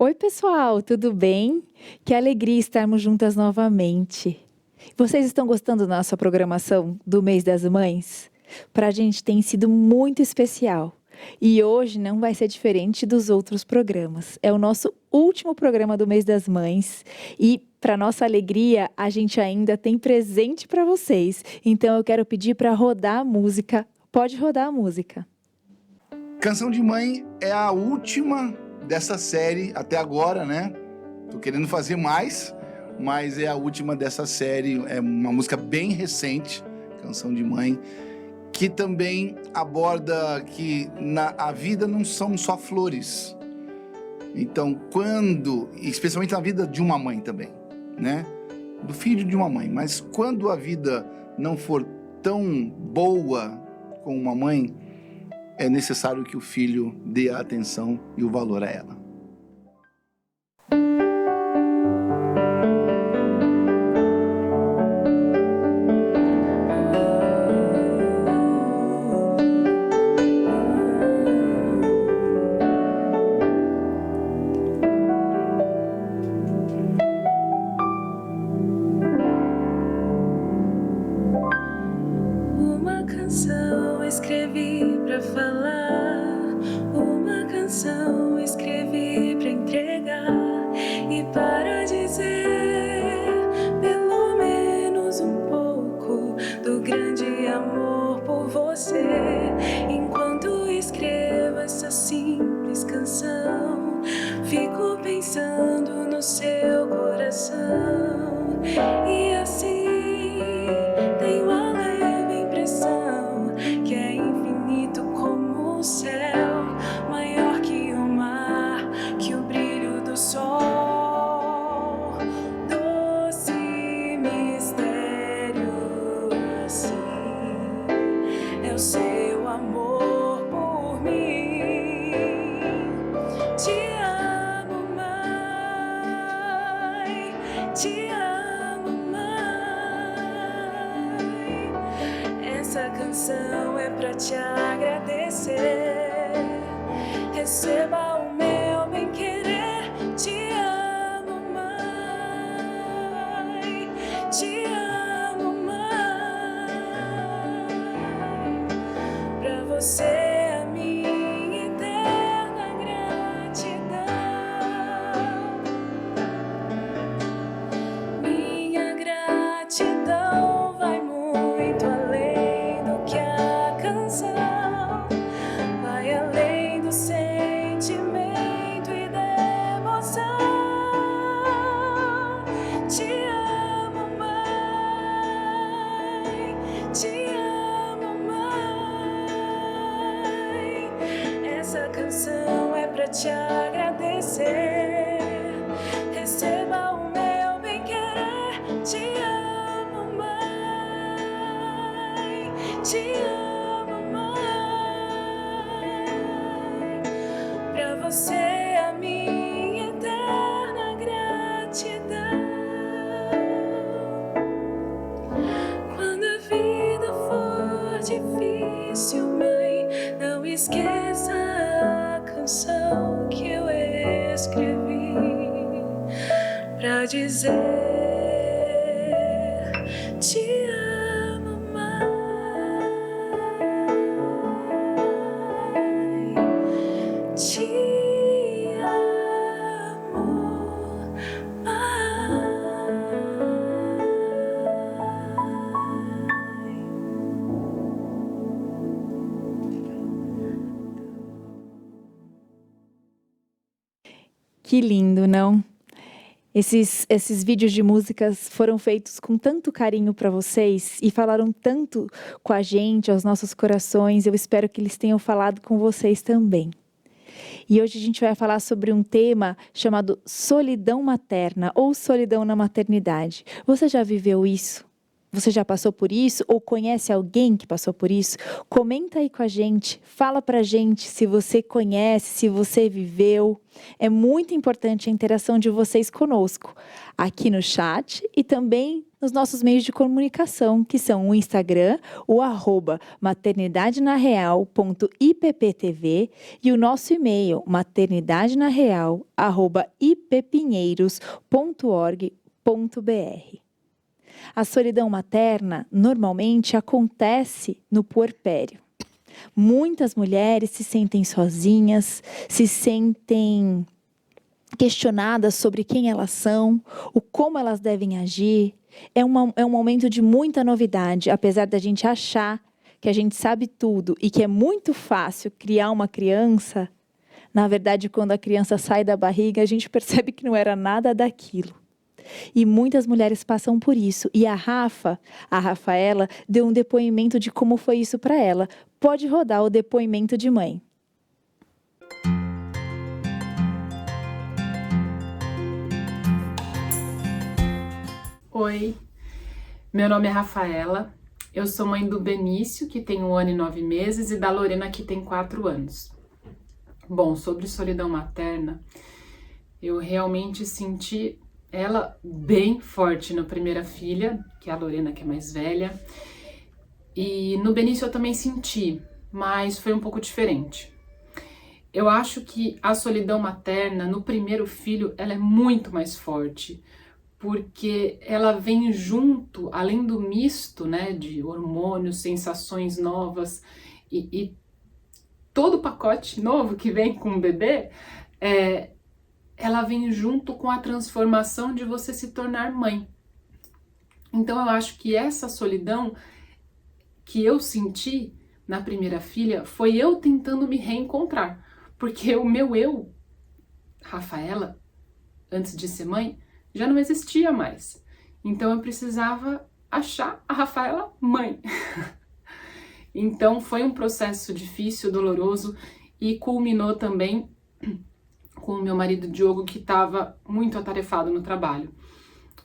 Oi, pessoal, tudo bem? Que alegria estarmos juntas novamente. Vocês estão gostando da nossa programação do Mês das Mães? Para a gente tem sido muito especial. E hoje não vai ser diferente dos outros programas. É o nosso último programa do Mês das Mães. E, para nossa alegria, a gente ainda tem presente para vocês. Então, eu quero pedir para rodar a música. Pode rodar a música. Canção de Mãe é a última dessa série até agora, né? Tô querendo fazer mais, mas é a última dessa série. É uma música bem recente, Canção de Mãe, que também aborda que a vida não são só flores. Então, especialmente na vida de uma mãe também, né? Do filho de uma mãe. Mas quando a vida não for tão boa com uma mãe, é necessário que o filho dê a atenção e o valor a ela. Uma canção escrevi pra falar, uma canção escrevi pra entregar e para dizer pelo menos um pouco do grande amor por você. Enquanto escrevo essa simples canção, fico pensando no seu coração e assim tenho a leve impressão que é infinito como o céu, maior que o mar, que o brilho do sol. Doce mistério assim é o seu amor por mim. Te amo, mãe, te amo, mãe. Essa canção é pra te agradecer. Receba o meu bem-querer. Te amo, mãe, te amo, mãe. Pra você a minha eterna gratidão. Minha gratidão vai muito além do que a canção, vai além do sentimento e devoção. Te amo, mãe, te amo, mãe. Essa canção é pra te agradecer. Receba o meu bem-querer. Te amo, mãe, te amo, mãe. Pra você a minha eterna gratidão. Quando a vida for difícil, mãe, não esqueça a canção que eu escrevi pra dizer te amo, mãe, te amo, mãe. Que lindo, não? Esses vídeos de músicas foram feitos com tanto carinho para vocês e falaram tanto com a gente, aos nossos corações. Eu espero que eles tenham falado com vocês também. E hoje a gente vai falar sobre um tema chamado solidão materna ou solidão na maternidade. Você já viveu isso? Você já passou por isso ou conhece alguém que passou por isso? Comenta aí com a gente, fala pra gente se você conhece, se você viveu. É muito importante a interação de vocês conosco, aqui no chat e também nos nossos meios de comunicação, que são o Instagram, o @maternidadenareal.ipptv e o nosso e-mail, maternidadenareal@ippinheiros.org.br. A solidão materna normalmente acontece no puerpério. Muitas mulheres se sentem sozinhas, se sentem questionadas sobre quem elas são, o como elas devem agir. É um momento de muita novidade, apesar da gente achar que a gente sabe tudo e que é muito fácil criar uma criança. Na verdade, quando a criança sai da barriga, a gente percebe que não era nada daquilo. E muitas mulheres passam por isso. E a Rafaela, deu um depoimento de como foi isso para ela. Pode rodar o depoimento de mãe. Oi, meu nome é Rafaela, eu sou mãe do Benício, que tem 1 ano e 9 meses, e da Lorena, que tem 4 anos. Bom, sobre solidão materna, eu realmente senti ela bem forte na primeira filha, que é a Lorena, que é mais velha, e no Benício eu também senti, mas foi um pouco diferente. Eu acho que a solidão materna no primeiro filho, ela é muito mais forte, porque ela vem junto, além do misto, né, de hormônios, sensações novas e todo o pacote novo que vem com o bebê, ela vem junto com a transformação de você se tornar mãe. Então eu acho que essa solidão que eu senti na primeira filha foi eu tentando me reencontrar, porque o meu eu, Rafaela, antes de ser mãe, já não existia mais. Então eu precisava achar a Rafaela mãe. Então foi um processo difícil, doloroso e culminou também com o meu marido Diogo, que estava muito atarefado no trabalho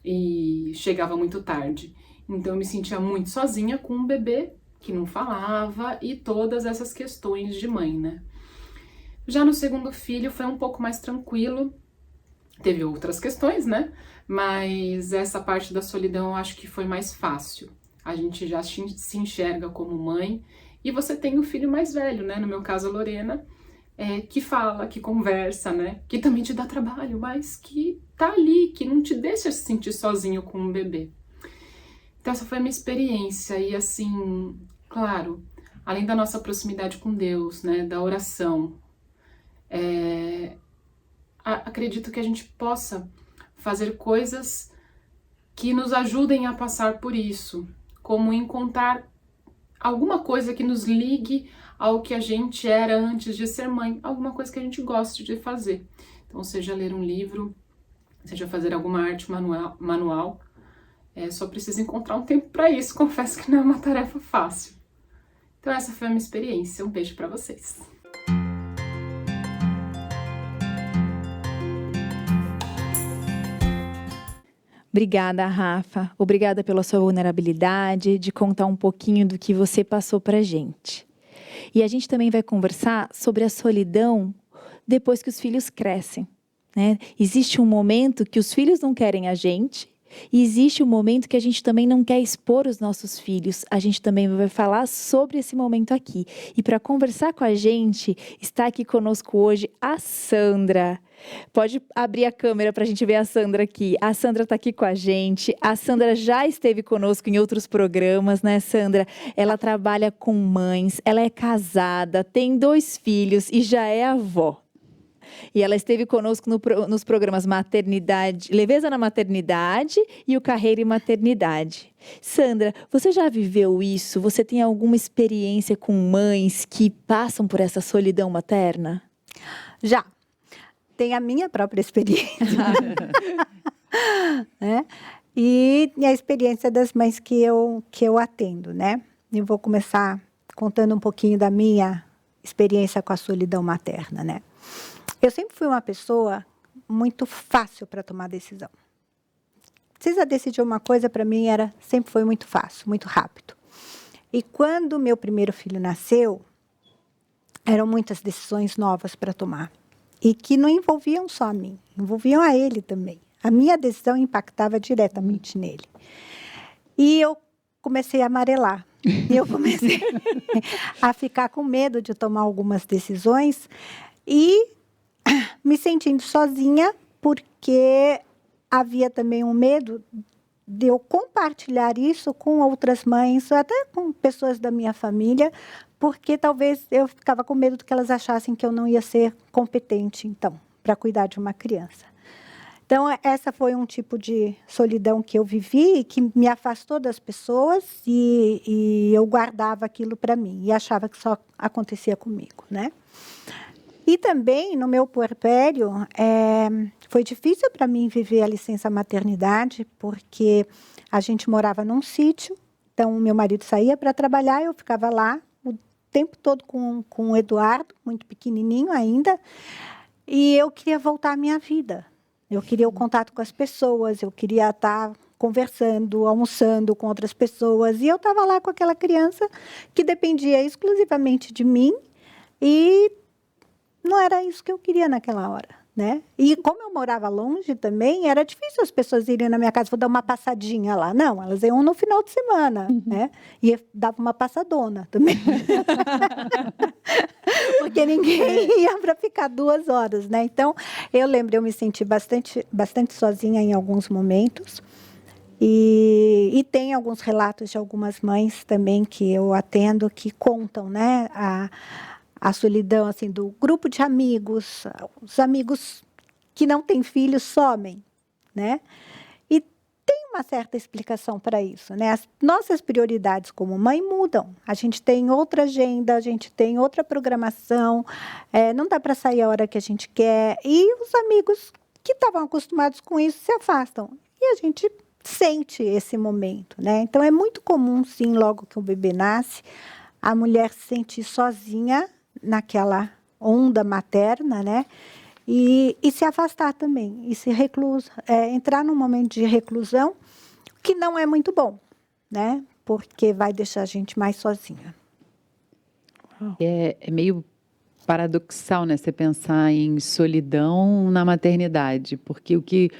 e chegava muito tarde. Então eu me sentia muito sozinha com um bebê que não falava e todas essas questões de mãe, né? Já no segundo filho foi um pouco mais tranquilo. Teve outras questões, né? Mas essa parte da solidão eu acho que foi mais fácil. A gente já se enxerga como mãe. E você tem o filho mais velho, né? No meu caso, a Lorena, que fala, que conversa, né? Que também te dá trabalho, mas que tá ali, que não te deixa se sentir sozinho com um bebê. Então essa foi a minha experiência. E assim, claro, além da nossa proximidade com Deus, né? Da oração, acredito que a gente possa fazer coisas que nos ajudem a passar por isso, como encontrar alguma coisa que nos ligue ao que a gente era antes de ser mãe, alguma coisa que a gente goste de fazer. Então, seja ler um livro, seja fazer alguma arte manual, só precisa encontrar um tempo para isso. Confesso que não é uma tarefa fácil. Então, essa foi a minha experiência. Um beijo para vocês. Obrigada, Rafa. Obrigada pela sua vulnerabilidade, de contar um pouquinho do que você passou pra gente. E a gente também vai conversar sobre a solidão depois que os filhos crescem, né? Existe um momento que os filhos não querem a gente e existe um momento que a gente também não quer expor os nossos filhos. A gente também vai falar sobre esse momento aqui. E para conversar com a gente, está aqui conosco hoje a Sandra. Pode abrir a câmera para a gente ver a Sandra aqui. A Sandra está aqui com a gente. A Sandra já esteve conosco em outros programas, né, Sandra? Ela trabalha com mães, ela é casada, tem 2 filhos e já é avó. E ela esteve conosco nos programas Maternidade, Leveza na Maternidade e o Carreira e Maternidade. Sandra, você já viveu isso? Você tem alguma experiência com mães que passam por essa solidão materna? Já. Tem a minha própria experiência. Né? E a experiência das mães que eu atendo, né? Eu vou começar contando um pouquinho da minha experiência com a solidão materna, né? Eu sempre fui uma pessoa muito fácil para tomar decisão. precisa decidir uma coisa, para mim sempre foi muito fácil, muito rápido. E quando meu primeiro filho nasceu, eram muitas decisões novas para tomar. E que não envolviam só a mim, envolviam a ele também. A minha decisão impactava diretamente nele. E eu comecei a amarelar. Eu comecei a ficar com medo de tomar algumas decisões e me sentindo sozinha, porque havia também um medo de eu compartilhar isso com outras mães, até com pessoas da minha família, porque talvez eu ficava com medo de que elas achassem que eu não ia ser competente, então, para cuidar de uma criança. Então, essa foi um tipo de solidão que eu vivi, que me afastou das pessoas e eu guardava aquilo para mim e achava que só acontecia comigo, né? E também, no meu puerpério, foi difícil para mim viver a licença maternidade, porque a gente morava num sítio, então o meu marido saía para trabalhar, eu ficava lá o tempo todo com o Eduardo, muito pequenininho ainda, e eu queria voltar à minha vida. Eu queria o contato com as pessoas, eu queria estar conversando, almoçando com outras pessoas, e eu estava lá com aquela criança que dependia exclusivamente de mim, e não era isso que eu queria naquela hora, né? E como eu morava longe também, era difícil as pessoas irem na minha casa, vou dar uma passadinha lá. Não, elas iam no final de semana, né? E dava uma passadona também. Porque ninguém ia para ficar 2 horas, né? Então, eu lembro, eu me senti bastante sozinha em alguns momentos. E tem alguns relatos de algumas mães também que eu atendo que contam, né? A solidão, assim, do grupo de amigos, os amigos que não têm filhos somem, né? E tem uma certa explicação para isso, né? As nossas prioridades como mãe mudam. A gente tem outra agenda, a gente tem outra programação, não dá para sair a hora que a gente quer. E os amigos que estavam acostumados com isso se afastam. E a gente sente esse momento, né? Então, é muito comum, sim, logo que o bebê nasce, a mulher se sentir sozinha naquela onda materna, né? E se afastar também, e se entrar num momento de reclusão, que não é muito bom, né? Porque vai deixar a gente mais sozinha. É meio paradoxal, né? Você pensar em solidão na maternidade, porque o que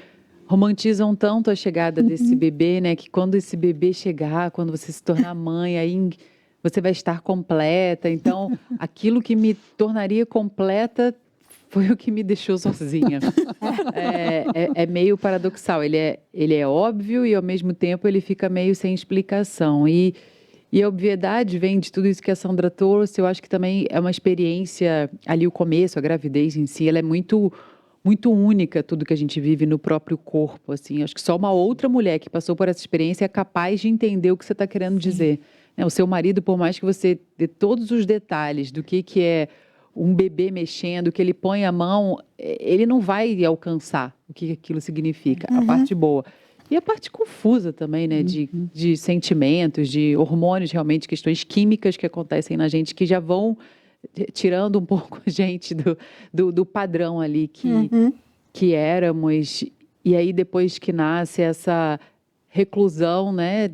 romantizam tanto a chegada desse bebê, né? Que quando esse bebê chegar, quando você se tornar mãe, aí você vai estar completa. Então, aquilo que me tornaria completa foi o que me deixou sozinha. É meio paradoxal. Ele é óbvio e, ao mesmo tempo, ele fica meio sem explicação. E a obviedade vem de tudo isso que a Sandra trouxe. Eu acho que também é uma experiência, ali o começo, a gravidez em si, ela é muito, muito única, tudo que a gente vive no próprio corpo. Assim. Acho que só uma outra mulher que passou por essa experiência é capaz de entender o que você está querendo dizer. O seu marido, por mais que você dê todos os detalhes do que é um bebê mexendo, que ele põe a mão, ele não vai alcançar o que aquilo significa, a parte boa. E a parte confusa também, né, de sentimentos, de hormônios, realmente, questões químicas que acontecem na gente, que já vão tirando um pouco a gente do padrão ali que éramos. E aí, depois que nasce essa reclusão, né,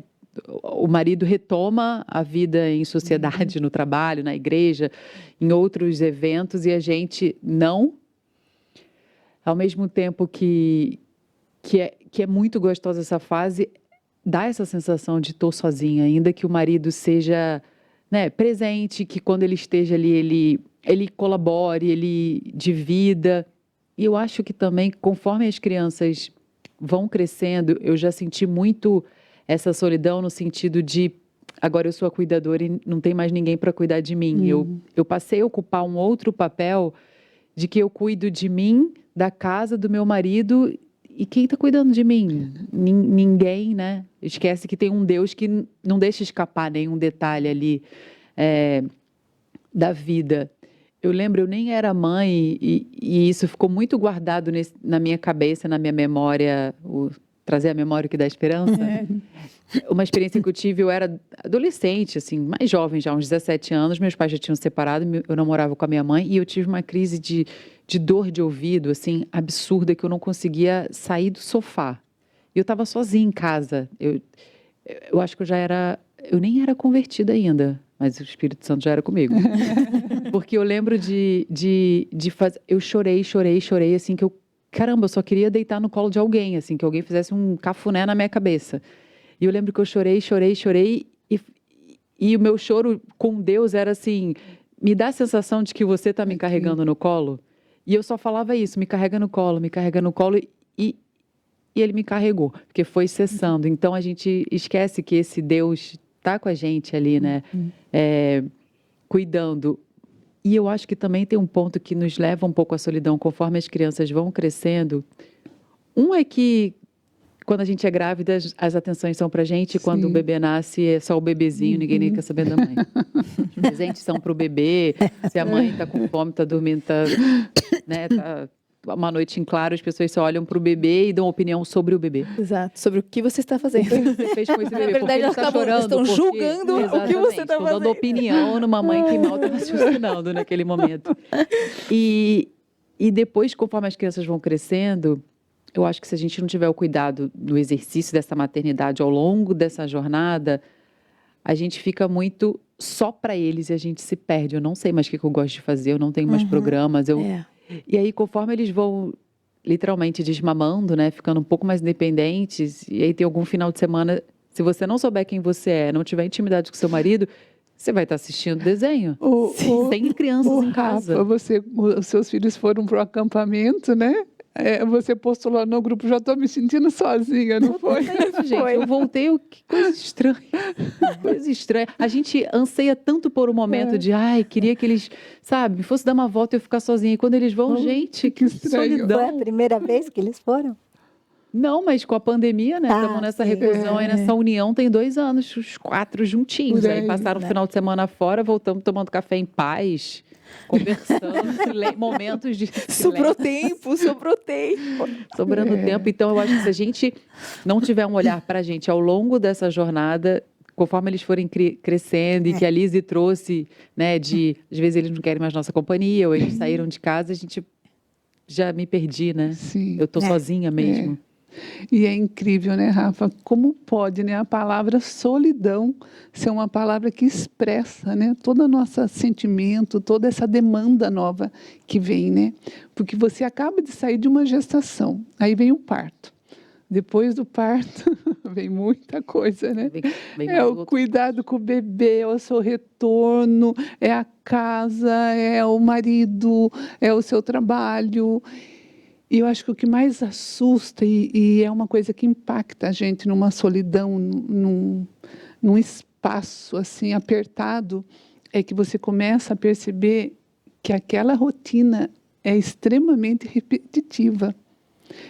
o marido retoma a vida em sociedade, no trabalho, na igreja, em outros eventos, e a gente não. Ao mesmo tempo que é muito gostosa essa fase, dá essa sensação de estou sozinha, ainda que o marido seja, né, presente, que quando ele esteja ali, ele colabore, ele divida. E eu acho que também, conforme as crianças vão crescendo, eu já senti muito essa solidão no sentido de agora eu sou a cuidadora e não tem mais ninguém para cuidar de mim. Eu passei a ocupar um outro papel de que eu cuido de mim, da casa, do meu marido, e quem está cuidando de mim? Ninguém, né? Esquece que tem um Deus que não deixa escapar nenhum detalhe ali da vida. Eu lembro, eu nem era mãe e isso ficou muito guardado na minha cabeça, na minha memória, trazer a memória que dá esperança. Uma experiência que eu tive, eu era adolescente, assim, mais jovem já, uns 17 anos, meus pais já tinham separado, eu não morava com a minha mãe, e eu tive uma crise de dor de ouvido, assim, absurda, que eu não conseguia sair do sofá. E eu estava sozinha em casa. Eu acho que eu nem era convertida ainda, mas o Espírito Santo já era comigo. Porque eu lembro de fazer, eu chorei, assim, caramba, eu só queria deitar no colo de alguém, assim, que alguém fizesse um cafuné na minha cabeça. E eu lembro que eu chorei, e o meu choro com Deus era assim, me dá a sensação de que você está me carregando no colo. E eu só falava isso, me carrega no colo, e ele me carregou, porque foi cessando. Então a gente esquece que esse Deus está com a gente ali, né? Cuidando. E eu acho que também tem um ponto que nos leva um pouco à solidão conforme as crianças vão crescendo. Um é que quando a gente é grávida, as atenções são pra gente, e quando o bebê nasce, é só o bebezinho, ninguém nem quer saber da mãe. Os presentes são pro bebê, se a mãe tá com fome, tá dormindo, tá uma noite em claro, as pessoas só olham pro bebê e dão opinião sobre o bebê. Exato, sobre o que você está fazendo. Você fez com esse bebê, Na verdade, porque ele tá chorando, estão julgando o que você está estão fazendo. dando opinião numa mãe que mal tá raciocinando naquele momento. E depois, conforme as crianças vão crescendo, eu acho que se a gente não tiver o cuidado do exercício dessa maternidade ao longo dessa jornada, a gente fica muito só para eles e a gente se perde. Eu não sei mais o que eu gosto de fazer, eu não tenho mais programas. E aí, conforme eles vão literalmente desmamando, né, ficando um pouco mais independentes, e aí tem algum final de semana, se você não souber quem você é, não tiver intimidade com seu marido, você vai estar assistindo desenho. Sem crianças em casa. Rafa, os seus filhos foram para o acampamento, né? Você postou lá no grupo, já estou me sentindo sozinha, não foi? Isso, gente. Eu voltei, que coisa estranha. Coisa estranha. A gente anseia tanto por um momento de, queria que eles, sabe, fosse dar uma volta e eu ficar sozinha. E quando eles vão, gente, que estranho. solidão. Foi a primeira vez que eles foram? Não, mas com a pandemia, né? Estamos nessa reclusão aí, nessa união tem 2 anos, os 4 juntinhos. Aí passaram o final de semana fora, voltamos tomando café em paz, conversando, momentos de silêncio. Sobrou tempo. Sobrando tempo. Então, eu acho que se a gente não tiver um olhar para a gente ao longo dessa jornada, conforme eles forem crescendo, e que a Lizzy trouxe, né, às vezes eles não querem mais nossa companhia, ou eles saíram de casa, a gente já me perdi, né? Sim. Eu tô sozinha mesmo. E é incrível, né, Rafa? Como pode, né, a palavra solidão ser uma palavra que expressa, né, todo o nosso sentimento, toda essa demanda nova que vem, né? Porque você acaba de sair de uma gestação, aí vem o parto. Depois do parto, vem muita coisa, né? É o cuidado com o bebê, é o seu retorno, é a casa, é o marido, é o seu trabalho. E eu acho que o que mais assusta e é uma coisa que impacta a gente numa solidão, num espaço assim apertado, é que você começa a perceber que aquela rotina é extremamente repetitiva.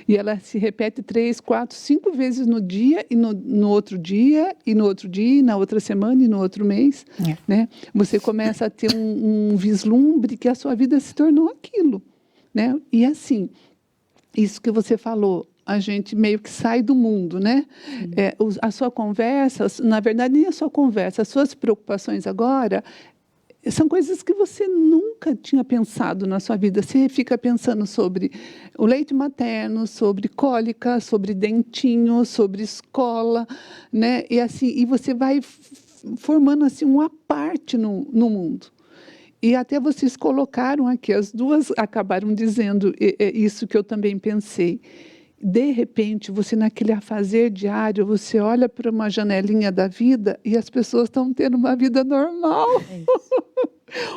E ela se repete 3, 4, 5 vezes no dia, e no outro dia, e no outro dia, e na outra semana, e no outro mês. Né? Você começa a ter um vislumbre que a sua vida se tornou aquilo. Né? E assim, isso que você falou, a gente meio que sai do mundo, né? A sua conversa, na verdade, nem a sua conversa, as suas preocupações agora são coisas que você nunca tinha pensado na sua vida. Você fica pensando sobre o leite materno, sobre cólica, sobre dentinho, sobre escola, né? E assim, e você vai formando assim uma parte no mundo. E até vocês colocaram aqui, as duas acabaram dizendo isso que eu também pensei. De repente, você naquele afazer diário, você olha para uma janelinha da vida e as pessoas estão tendo uma vida normal.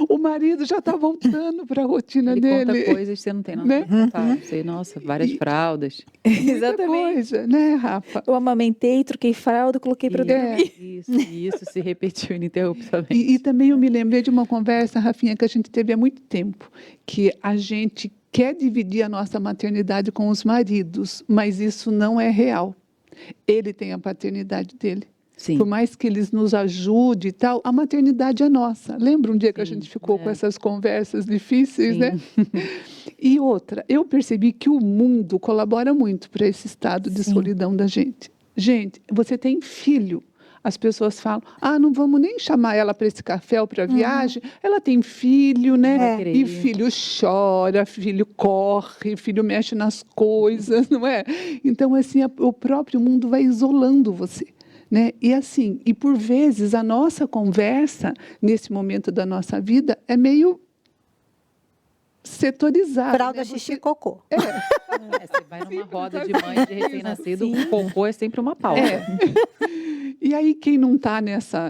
O marido já está voltando para a rotina dele. Ele conta coisas que você não tem nada para contar. Você, nossa, várias fraldas. Exatamente. Coisa, né, Rafa? Eu amamentei, troquei fralda, coloquei para dormir. Isso se repetiu ininterruptamente. E também eu me lembrei de uma conversa, Rafinha, que a gente teve há muito tempo, que a gente quer dividir a nossa maternidade com os maridos, mas isso não é real. Ele tem a paternidade dele. Sim. Por mais que eles nos ajudem e tal, a maternidade é nossa. Lembra um dia que a gente ficou com essas conversas difíceis, né? E outra, eu percebi que o mundo colabora muito para esse estado de solidão da gente. Gente, você tem filho. as pessoas falam, não vamos nem chamar ela para esse café ou para a viagem, ela tem filho, né? É. E filho chora, filho corre, filho mexe nas coisas, não é? Então, assim, o próprio mundo vai isolando você. Né? E assim, e por vezes a nossa conversa, nesse momento da nossa vida, é meio setorizada. Fralda, né? xixi e cocô. Você vai numa roda de mãe de recém-nascido, o cocô é sempre uma pauta. E aí, quem não está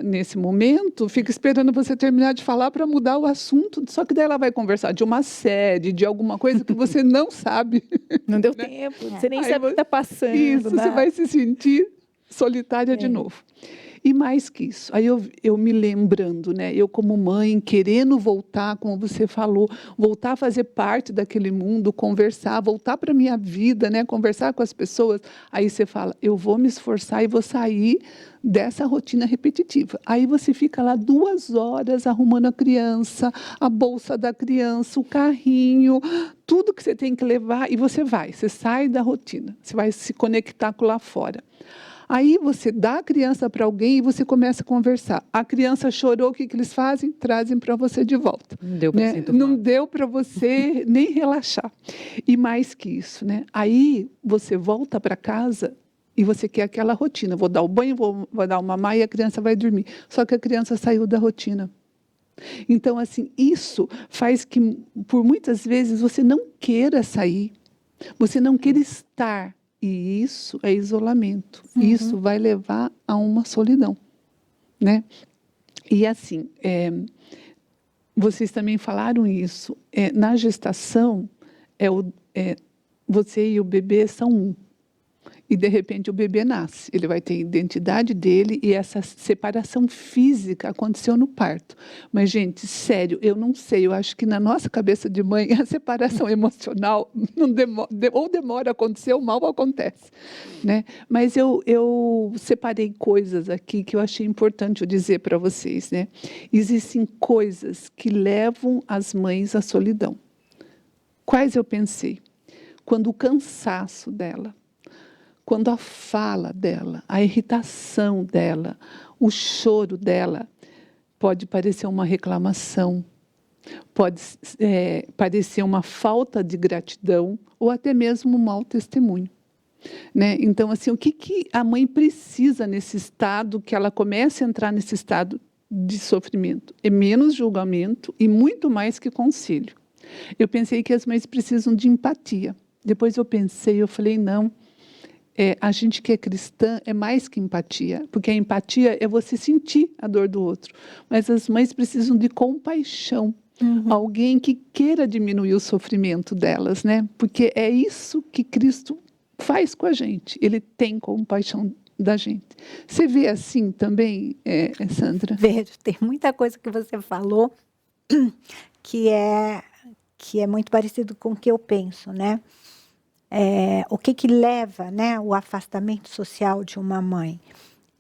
nesse momento, fica esperando você terminar de falar para mudar o assunto, só que daí ela vai conversar de uma série, de alguma coisa que você não sabe. Não deu tempo, você nem Aí sabe o que está passando. Isso, né? você vai se sentir solitária de novo. E mais que isso, aí eu me lembrando, né? Eu como mãe, querendo voltar, como você falou, voltar a fazer parte daquele mundo, conversar, voltar para a minha vida, né? Conversar com as pessoas. Aí você fala, eu vou me esforçar e vou sair dessa rotina repetitiva. Aí você fica lá 2 horas arrumando a criança, a bolsa da criança, o carrinho, tudo que você tem que levar, e você sai da rotina, você vai se conectar com lá fora. Aí você dá a criança para alguém e você começa a conversar. A criança chorou, o que eles fazem? Trazem para você de volta. Não deu para né? Não deu para você nem relaxar. E mais que isso, né? Aí você volta para casa e você quer aquela rotina. Vou dar o banho, vou dar o mamar e a criança vai dormir. Só que a criança saiu da rotina. Então, assim, isso faz que, por muitas vezes, você não queira sair, você não queira estar. E isso é isolamento. Isso vai levar a uma solidão, né? E assim, vocês também falaram isso. Na gestação, você e o bebê são um. E, de repente, o bebê nasce. Ele vai ter a identidade dele e essa separação física aconteceu no parto. Mas, gente, sério, eu não sei. Eu acho que na nossa cabeça de mãe, a separação emocional não ou demora a acontecer ou mal acontece. Né? Mas eu separei coisas aqui que eu achei importante eu dizer para vocês. Né? Existem coisas que levam as mães à solidão. Quais eu pensei? Quando o cansaço dela, quando a fala dela, a irritação dela, o choro dela, pode parecer uma reclamação, pode parecer uma falta de gratidão ou até mesmo um mau testemunho. Né? Então, assim, o que a mãe precisa nesse estado, que ela comece a entrar nesse estado de sofrimento? É menos julgamento e muito mais que conselho. Eu pensei que as mães precisam de empatia. Depois eu falei, não. A gente que é cristã é mais que empatia, porque a empatia é você sentir a dor do outro. Mas as mães precisam de compaixão, alguém que queira diminuir o sofrimento delas, né? Porque é isso que Cristo faz com a gente. Ele tem compaixão da gente. Você vê assim também, Sandra? Vejo, tem muita coisa que você falou que é muito parecido com o que eu penso, né? O que leva, né, o afastamento social de uma mãe.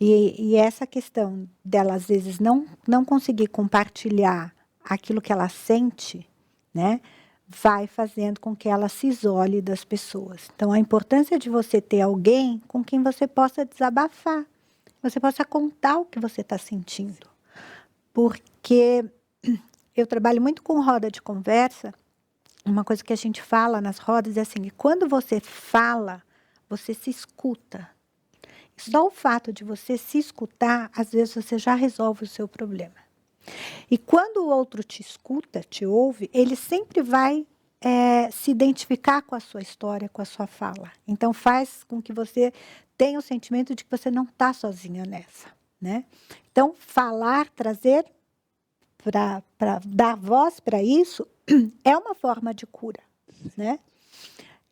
E essa questão dela, às vezes, não conseguir compartilhar aquilo que ela sente, né, vai fazendo com que ela se isole das pessoas. Então, a importância de você ter alguém com quem você possa desabafar, você possa contar o que você está sentindo. Porque eu trabalho muito com roda de conversa. Uma coisa que a gente fala nas rodas é assim, que quando você fala, você se escuta. E só o fato de você se escutar, às vezes você já resolve o seu problema. E quando o outro te escuta, te ouve, ele sempre vai se identificar com a sua história, com a sua fala. Então faz com que você tenha o sentimento de que você não está sozinha nessa. Né? Então falar, trazer, para dar voz para isso, é uma forma de cura, né?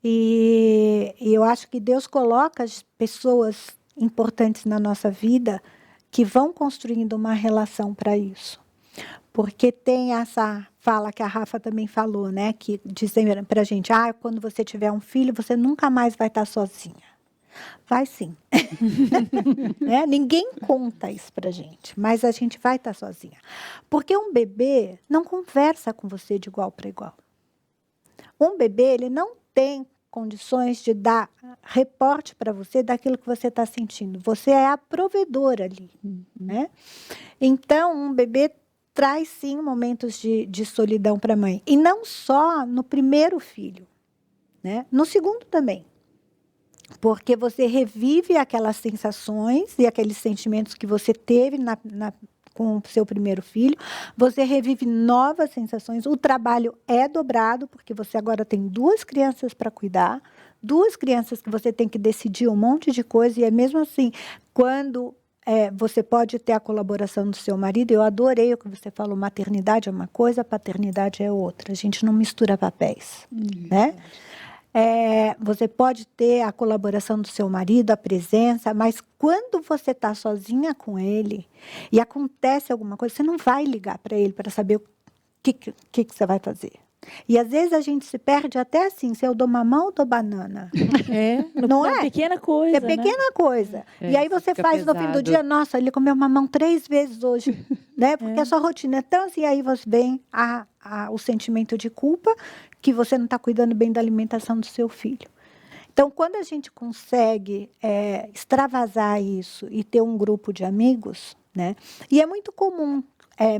E eu acho que Deus coloca as pessoas importantes na nossa vida que vão construindo uma relação para isso. Porque tem essa fala que a Rafa também falou, né? Que dizem para a gente, quando você tiver um filho, você nunca mais vai estar sozinha. Vai sim. Né? Ninguém conta isso pra gente, mas a gente vai estar sozinha. Porque um bebê não conversa com você de igual para igual. Um bebê, ele não tem condições de dar reporte para você daquilo que você está sentindo. Você é a provedora ali, né? Então, um bebê traz, sim, momentos de solidão para a mãe. E não só no primeiro filho, né? No segundo também. Porque você revive aquelas sensações e aqueles sentimentos que você teve com o seu primeiro filho, você revive novas sensações, o trabalho é dobrado, porque você agora tem 2 crianças para cuidar, 2 crianças que você tem que decidir um monte de coisa, e é mesmo assim, quando você pode ter a colaboração do seu marido, eu adorei o que você falou, maternidade é uma coisa, paternidade é outra, a gente não mistura papéis, né? Você pode ter a colaboração do seu marido, a presença, mas quando você está sozinha com ele e acontece alguma coisa, você não vai ligar para ele para saber o que você vai fazer. E às vezes a gente se perde até assim, se eu dou mamão ou dou banana. Não é? Pequena coisa, É pequena coisa. E aí você faz no fim do dia, nossa, ele comeu mamão 3 vezes hoje, né? Porque a sua rotina é tão assim, aí você vem o sentimento de culpa que você não está cuidando bem da alimentação do seu filho. Então, quando a gente consegue extravasar isso e ter um grupo de amigos, né? E é muito comum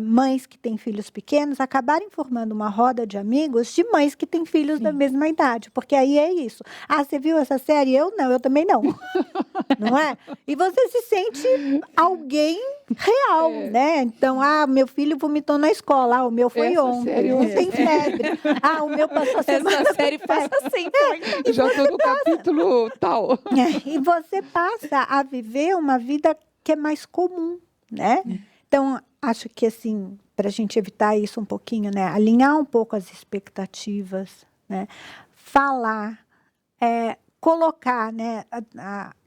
mães que têm filhos pequenos acabarem formando uma roda de amigos de mães que têm filhos da mesma idade, porque aí é isso. Ah, você viu essa série? Eu não, eu também não. Não é? E você se sente alguém real, né? Então, meu filho vomitou na escola, o meu foi ontem, tem febre. O meu passou a semana. Essa série passa sempre. Já estou no capítulo tal. E você passa a viver uma vida que é mais comum, né? Então, acho que, assim, para a gente evitar isso um pouquinho, né? Alinhar um pouco as expectativas, né? Falar, colocar, né?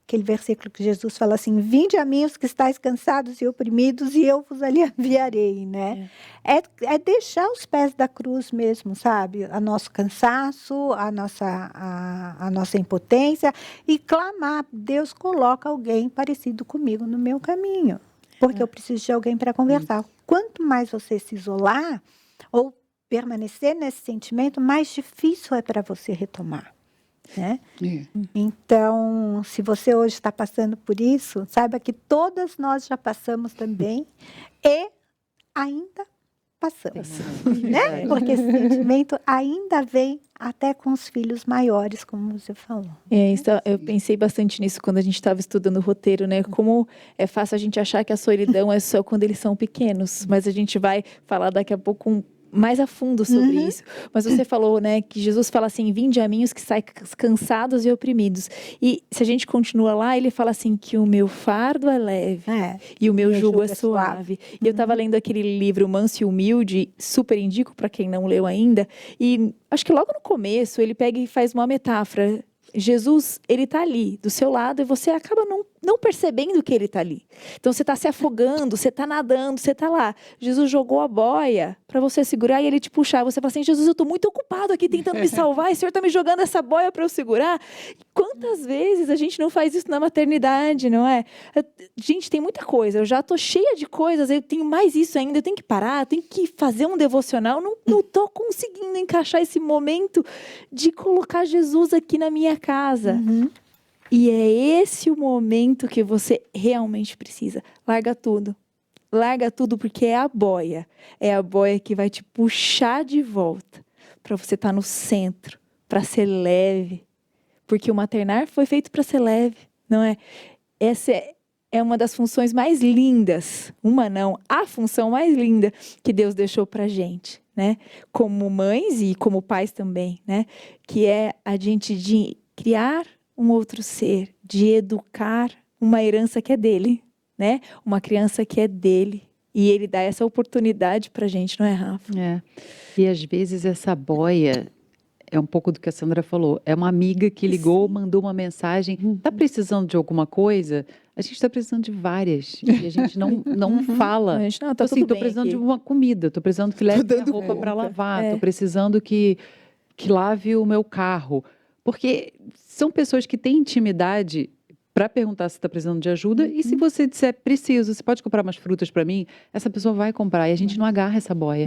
Aquele versículo que Jesus fala assim, vinde a mim os que estáis cansados e oprimidos e eu vos aliviarei, né? É deixar os pés da cruz mesmo, sabe? O nosso cansaço, a nossa impotência e clamar, Deus coloca alguém parecido comigo no meu caminho. Porque eu preciso de alguém para conversar. Quanto mais você se isolar ou permanecer nesse sentimento, mais difícil é para você retomar, né? Então, se você hoje está passando por isso, saiba que todas nós já passamos também e ainda passamos, né? Porque esse sentimento ainda vem até com os filhos maiores, como você falou. Eu pensei bastante nisso quando a gente estava estudando o roteiro, né? Como é fácil a gente achar que a solidão é só quando eles são pequenos, mas a gente vai falar daqui a pouco mais a fundo sobre isso. Mas você falou, né, que Jesus fala assim, vinde a mim os que saem cansados e oprimidos. E se a gente continua lá, ele fala assim, que o meu fardo é leve e o meu jugo é suave. E eu estava lendo aquele livro Manso e Humilde, super indico para quem não leu ainda, e acho que logo no começo ele pega e faz uma metáfora. Jesus, ele está ali, do seu lado, e você acaba não percebendo que ele está ali. Então, você está se afogando, você está nadando, você está lá. Jesus jogou a boia para você segurar e ele te puxar. Você fala assim, Jesus, eu estou muito ocupado aqui tentando me salvar, e o Senhor está me jogando essa boia para eu segurar. E quantas vezes a gente não faz isso na maternidade, não é? Gente, tem muita coisa, eu já estou cheia de coisas, eu tenho mais isso ainda, eu tenho que parar, eu tenho que fazer um devocional, não estou conseguindo encaixar esse momento de colocar Jesus aqui na minha casa. E é esse o momento que você realmente precisa. Larga tudo. Larga tudo porque é a boia. É a boia que vai te puxar de volta. Para você estar no centro. Para ser leve. Porque o maternar foi feito para ser leve. Não é? Essa é uma das funções mais lindas. Uma não. A função mais linda que Deus deixou para gente. Né? Como mães e como pais também. Né? Que é a gente de criar um outro ser, de educar uma herança que é dele, né? Uma criança que é dele. E ele dá essa oportunidade pra gente, não é, Rafa? E às vezes essa boia é um pouco do que a Sandra falou. É uma amiga que ligou, mandou uma mensagem. Tá precisando de alguma coisa? A gente está precisando de várias. E a gente não fala. A gente não, tá assim, tudo tô bem precisando aqui. de uma comida, tô precisando de filé de roupa para lavar, tô precisando que lave o meu carro. Porque são pessoas que têm intimidade para perguntar se está precisando de ajuda. E se você disser, preciso, você pode comprar umas frutas para mim? Essa pessoa vai comprar e a gente não agarra essa boia.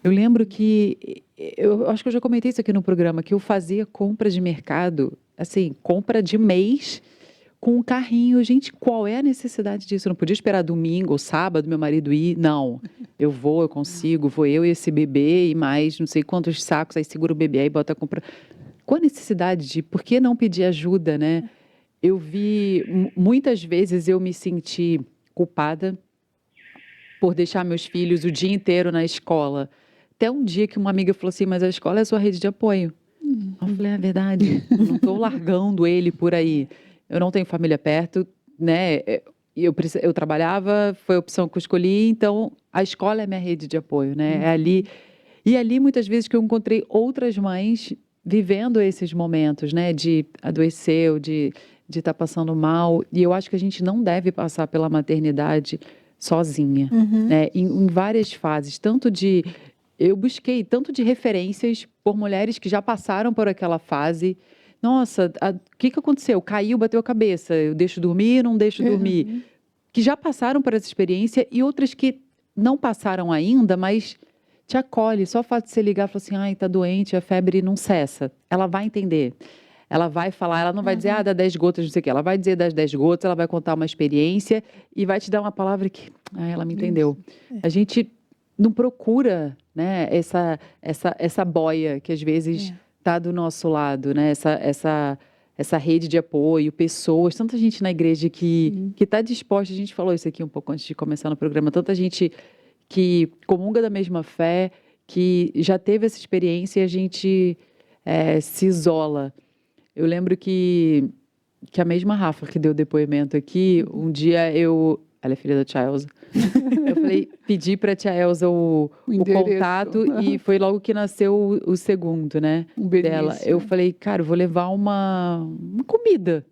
Eu lembro que eu acho que eu já comentei isso aqui no programa, que eu fazia compra de mercado, assim, compra de mês com um carrinho. Gente, qual é a necessidade disso? Eu não podia esperar domingo ou sábado meu marido ir. Não, eu vou, eu consigo, vou eu e esse bebê e mais não sei quantos sacos, aí segura o bebê, aí bota a compra. Qual a necessidade de, por que não pedir ajuda, né? Eu vi, muitas vezes eu me senti culpada por deixar meus filhos o dia inteiro na escola. Até um dia que uma amiga falou assim, mas a escola é a sua rede de apoio. Eu falei, é verdade, eu não estou largando ele por aí. Eu não tenho família perto, né? Eu trabalhava, foi a opção que eu escolhi, então a escola é minha rede de apoio, né? É ali. E ali, muitas vezes, que eu encontrei outras mães vivendo esses momentos, né? De adoecer, ou de estar passando mal. E eu acho que a gente não deve passar pela maternidade sozinha, né? Em várias fases, eu busquei tanto de referências por mulheres que já passaram por aquela fase. Nossa, o que aconteceu? Caiu, bateu a cabeça, eu deixo dormir, não deixo dormir. Que já passaram por essa experiência e outras que não passaram ainda, mas te acolhe. Só o fato de você ligar e falar assim, ai, tá doente, a febre não cessa. Ela vai entender. Ela vai falar, ela não vai dizer, dá 10 gotas, não sei o quê. Ela vai dizer das 10 gotas, ela vai contar uma experiência e vai te dar uma palavra que, ela me entendeu. A gente não procura, né, essa boia que às vezes está do nosso lado, né? Essa rede de apoio, pessoas, tanta gente na igreja que está disposta, a gente falou isso aqui um pouco antes de começar no programa, tanta gente que comunga da mesma fé, que já teve essa experiência e a gente se isola. Eu lembro que a mesma Rafa que deu depoimento aqui, um dia ela é filha da tia Elza. Eu falei, pedi para a tia Elza o contato e foi logo que nasceu o segundo, né? Dela. Eu falei, cara, eu vou levar uma comida.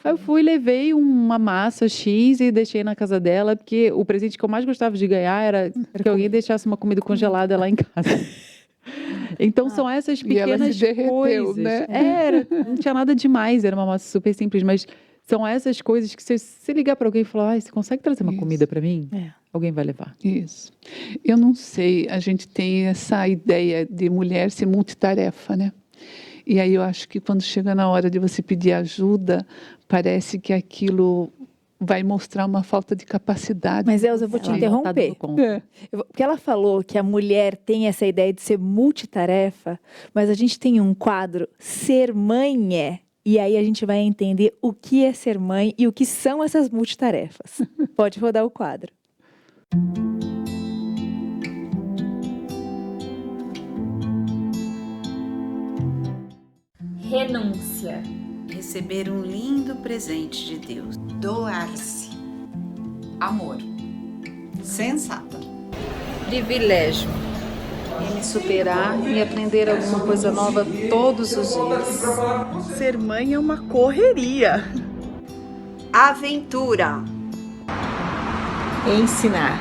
Aí eu fui, levei uma massa X e deixei na casa dela, porque o presente que eu mais gostava de ganhar era que alguém deixasse uma comida congelada lá em casa. Então são essas pequenas e ela se derreteu, coisas. Né? Não tinha nada demais, era uma massa super simples, mas são essas coisas que se ligar para alguém e falar, você consegue trazer uma comida para mim? Alguém vai levar. Isso. Eu não sei, a gente tem essa ideia de mulher ser multitarefa, né? E aí eu acho que quando chega na hora de você pedir ajuda, parece que aquilo vai mostrar uma falta de capacidade. Mas, Elza, eu vou te interromper. Porque ela falou que a mulher tem essa ideia de ser multitarefa, mas a gente tem um quadro, Ser Mãe é. E aí a gente vai entender o que é ser mãe e o que são essas multitarefas. Pode rodar o quadro. Renúncia. Receber um lindo presente de Deus. Doar-se. Amor. Sensata. Privilégio. E me superar e aprender alguma coisa nova todos os dias. Ser mãe é uma correria. Aventura. Ensinar.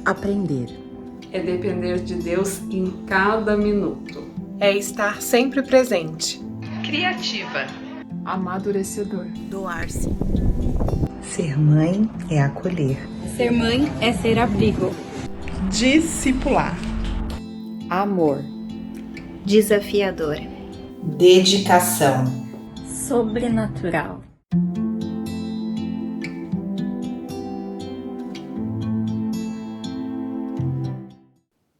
Aprender. É depender de Deus em cada minuto. É estar sempre presente. Criativa. Amadurecedor. Doar-se. Ser mãe é acolher. Ser mãe é ser abrigo. Discipular. Amor. Desafiador. Dedicação. Sobrenatural.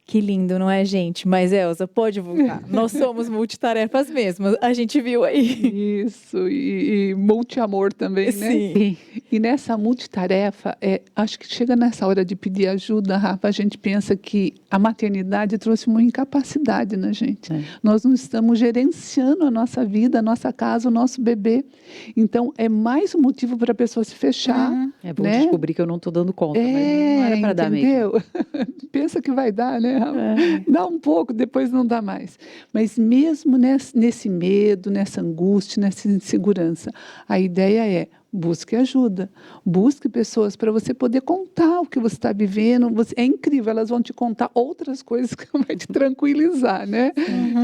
Que lindo, não é, gente? Mas, Elza, pode voltar. Nós somos multitarefas mesmo. A gente viu aí. Isso, e multi-amor também, né? Sim. E nessa multitarefa, acho que chega nessa hora de pedir ajuda, Rafa, a gente pensa que a maternidade trouxe uma incapacidade na gente. Nós não estamos gerenciando a nossa vida, a nossa casa, o nosso bebê. Então, é mais um motivo para a pessoa se fechar. É bom né? descobrir que eu não estou dando conta, mas não era para dar mesmo. Pensa que vai dar, né? Dá um pouco, depois não dá mais. Mas mesmo nesse medo, nessa angústia, nessa insegurança, a ideia é: busque ajuda, busque pessoas para você poder contar o que você está vivendo. É incrível, elas vão te contar outras coisas que vai te tranquilizar, né?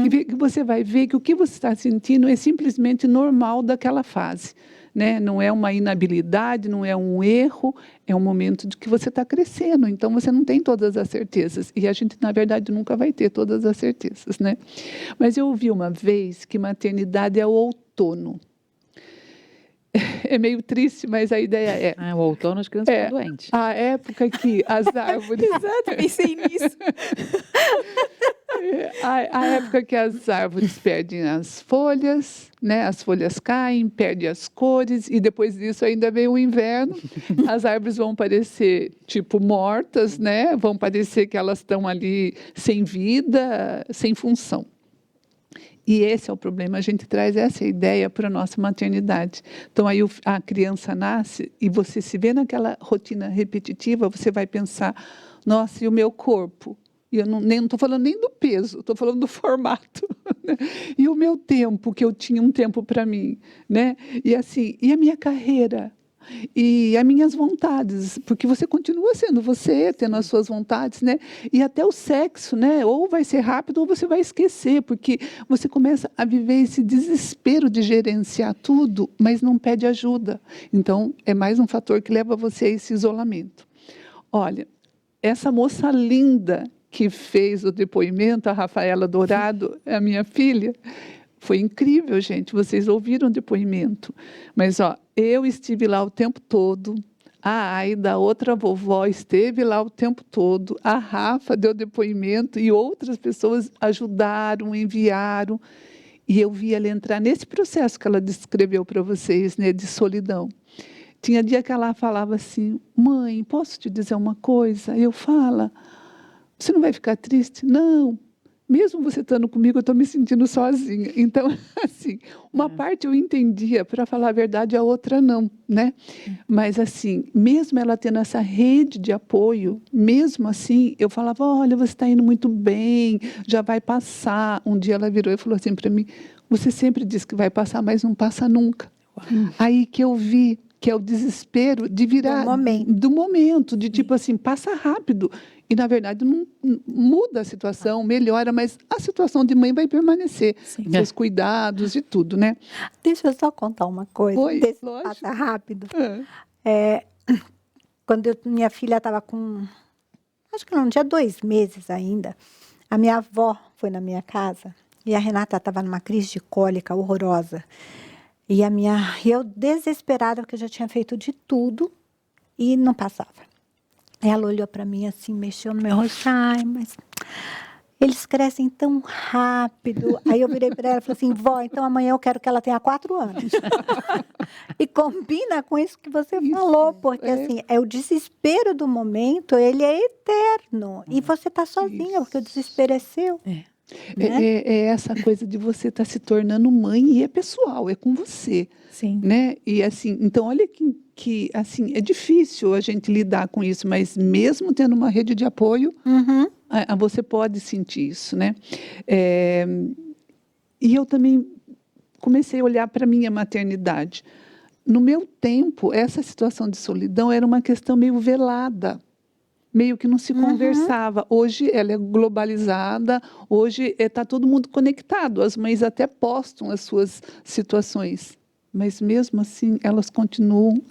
Que você vai ver que o que você está sentindo é simplesmente normal daquela fase. né? Não é uma inabilidade, não é um erro, é um momento de que você está crescendo, então você não tem todas as certezas, e a gente, na verdade, nunca vai ter todas as certezas, né? Mas eu ouvi uma vez que maternidade é o outono. É meio triste, mas a ideia é... o outono as crianças ficam doentes. A época que as árvores... Exato, pensei nisso. A época que as árvores perdem as folhas, né? As folhas caem, perdem as cores, e depois disso ainda vem o inverno. As árvores vão parecer, tipo, mortas, né? Vão parecer que elas estão ali sem vida, sem função. E esse é o problema, a gente traz essa ideia para a nossa maternidade. Então, aí a criança nasce e você se vê naquela rotina repetitiva, você vai pensar, nossa, e o meu corpo? E eu não estou falando nem do peso, estou falando do formato. Né? E o meu tempo, que eu tinha um tempo para mim. Né? E assim, e a minha carreira? E as minhas vontades, porque você continua sendo você, tendo as suas vontades, né? E até o sexo, né? Ou vai ser rápido ou você vai esquecer, porque você começa a viver esse desespero de gerenciar tudo, mas não pede ajuda. Então, é mais um fator que leva você a esse isolamento. Olha, essa moça linda que fez o depoimento, a Rafaela Dourado, a minha filha, foi incrível, gente. Vocês ouviram o depoimento. Mas, ó, eu estive lá o tempo todo. A Aida, outra vovó, esteve lá o tempo todo. A Rafa deu depoimento e outras pessoas ajudaram, enviaram. E eu vi ela entrar nesse processo que ela descreveu para vocês, né, de solidão. Tinha dia que ela falava assim, mãe, posso te dizer uma coisa? Eu falo, você não vai ficar triste? Não. Mesmo você estando comigo, eu estou me sentindo sozinha. Então, assim, uma parte eu entendia, para falar a verdade, a outra não, né? Mas, assim, mesmo ela tendo essa rede de apoio, mesmo assim, eu falava, olha, você está indo muito bem, já vai passar. Um dia ela virou e falou assim para mim, você sempre diz que vai passar, mas não passa nunca. Aí que eu vi que é o desespero de virar... Do momento, de tipo assim, passa rápido. E, na verdade, não muda a situação, melhora, mas a situação de mãe vai permanecer. Seus cuidados e tudo, né? Deixa eu só contar uma coisa. Oi, desse lógico. passa rápido. Quando minha filha estava com... Acho que não tinha 2 meses ainda. A minha avó foi na minha casa e a Renata estava numa crise de cólica horrorosa. E eu desesperada, porque eu já tinha feito de tudo e não passava. Ela olhou para mim assim, mexeu no meu rosto. Ai, mas eles crescem tão rápido. Aí eu virei para ela e falei assim, vó, então amanhã eu quero que ela tenha 4 anos. E combina com isso que você falou, porque assim, o desespero do momento, ele é eterno. E você está sozinha, porque o desespero é seu. É essa coisa de você estar se tornando mãe e é pessoal, é com você. Sim. Né? E assim, então olha que assim, é difícil a gente lidar com isso, mas mesmo tendo uma rede de apoio, você pode sentir isso, né? E eu também comecei a olhar para a minha maternidade. No meu tempo, essa situação de solidão era uma questão meio velada. Meio que não se conversava. Hoje ela é globalizada, hoje está todo mundo conectado. As mães até postam as suas situações. Mas mesmo assim, elas continuam,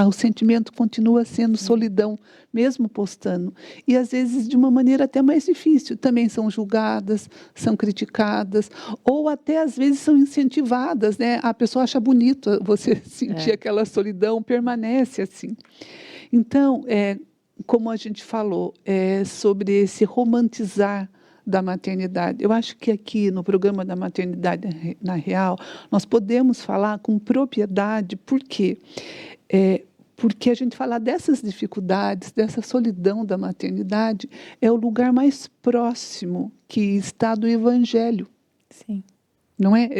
o sentimento continua sendo solidão, mesmo postando. E às vezes de uma maneira até mais difícil. Também são julgadas, são criticadas, ou até às vezes são incentivadas, né? A pessoa acha bonito você sentir aquela solidão, permanece assim. Então, como a gente falou, sobre esse romantizar da maternidade. Eu acho que aqui no programa da Maternidade na Real, nós podemos falar com propriedade, por quê? Porque a gente falar dessas dificuldades, dessa solidão da maternidade, é o lugar mais próximo que está do Evangelho. Sim. Não é?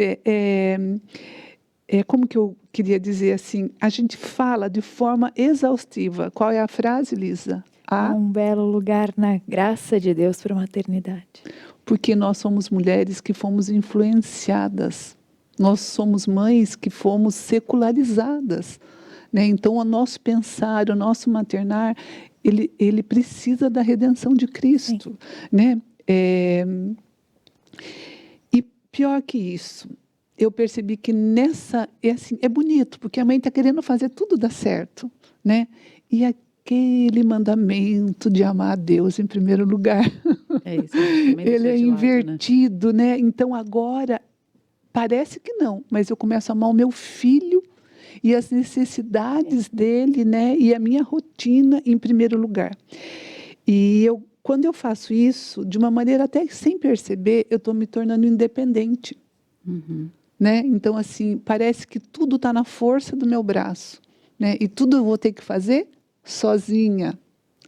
Como que eu queria dizer assim, a gente fala de forma exaustiva. Qual é a frase, Lisa? Há um belo lugar na graça de Deus para a maternidade. Porque nós somos mulheres que fomos influenciadas. Nós somos mães que fomos secularizadas. Né? Então, o nosso pensar, o nosso maternar, ele precisa da redenção de Cristo. Né? E pior que isso, eu percebi que é bonito, porque a mãe está querendo fazer tudo dar certo, né? E aquele mandamento de amar a Deus em primeiro lugar, ele é invertido, né? Então agora parece que não, mas eu começo a amar o meu filho e as necessidades dele, né? E a minha rotina em primeiro lugar. E quando eu faço isso, de uma maneira até sem perceber, eu estou me tornando independente. Né? Então, assim, parece que tudo está na força do meu braço. Né? E tudo eu vou ter que fazer sozinha.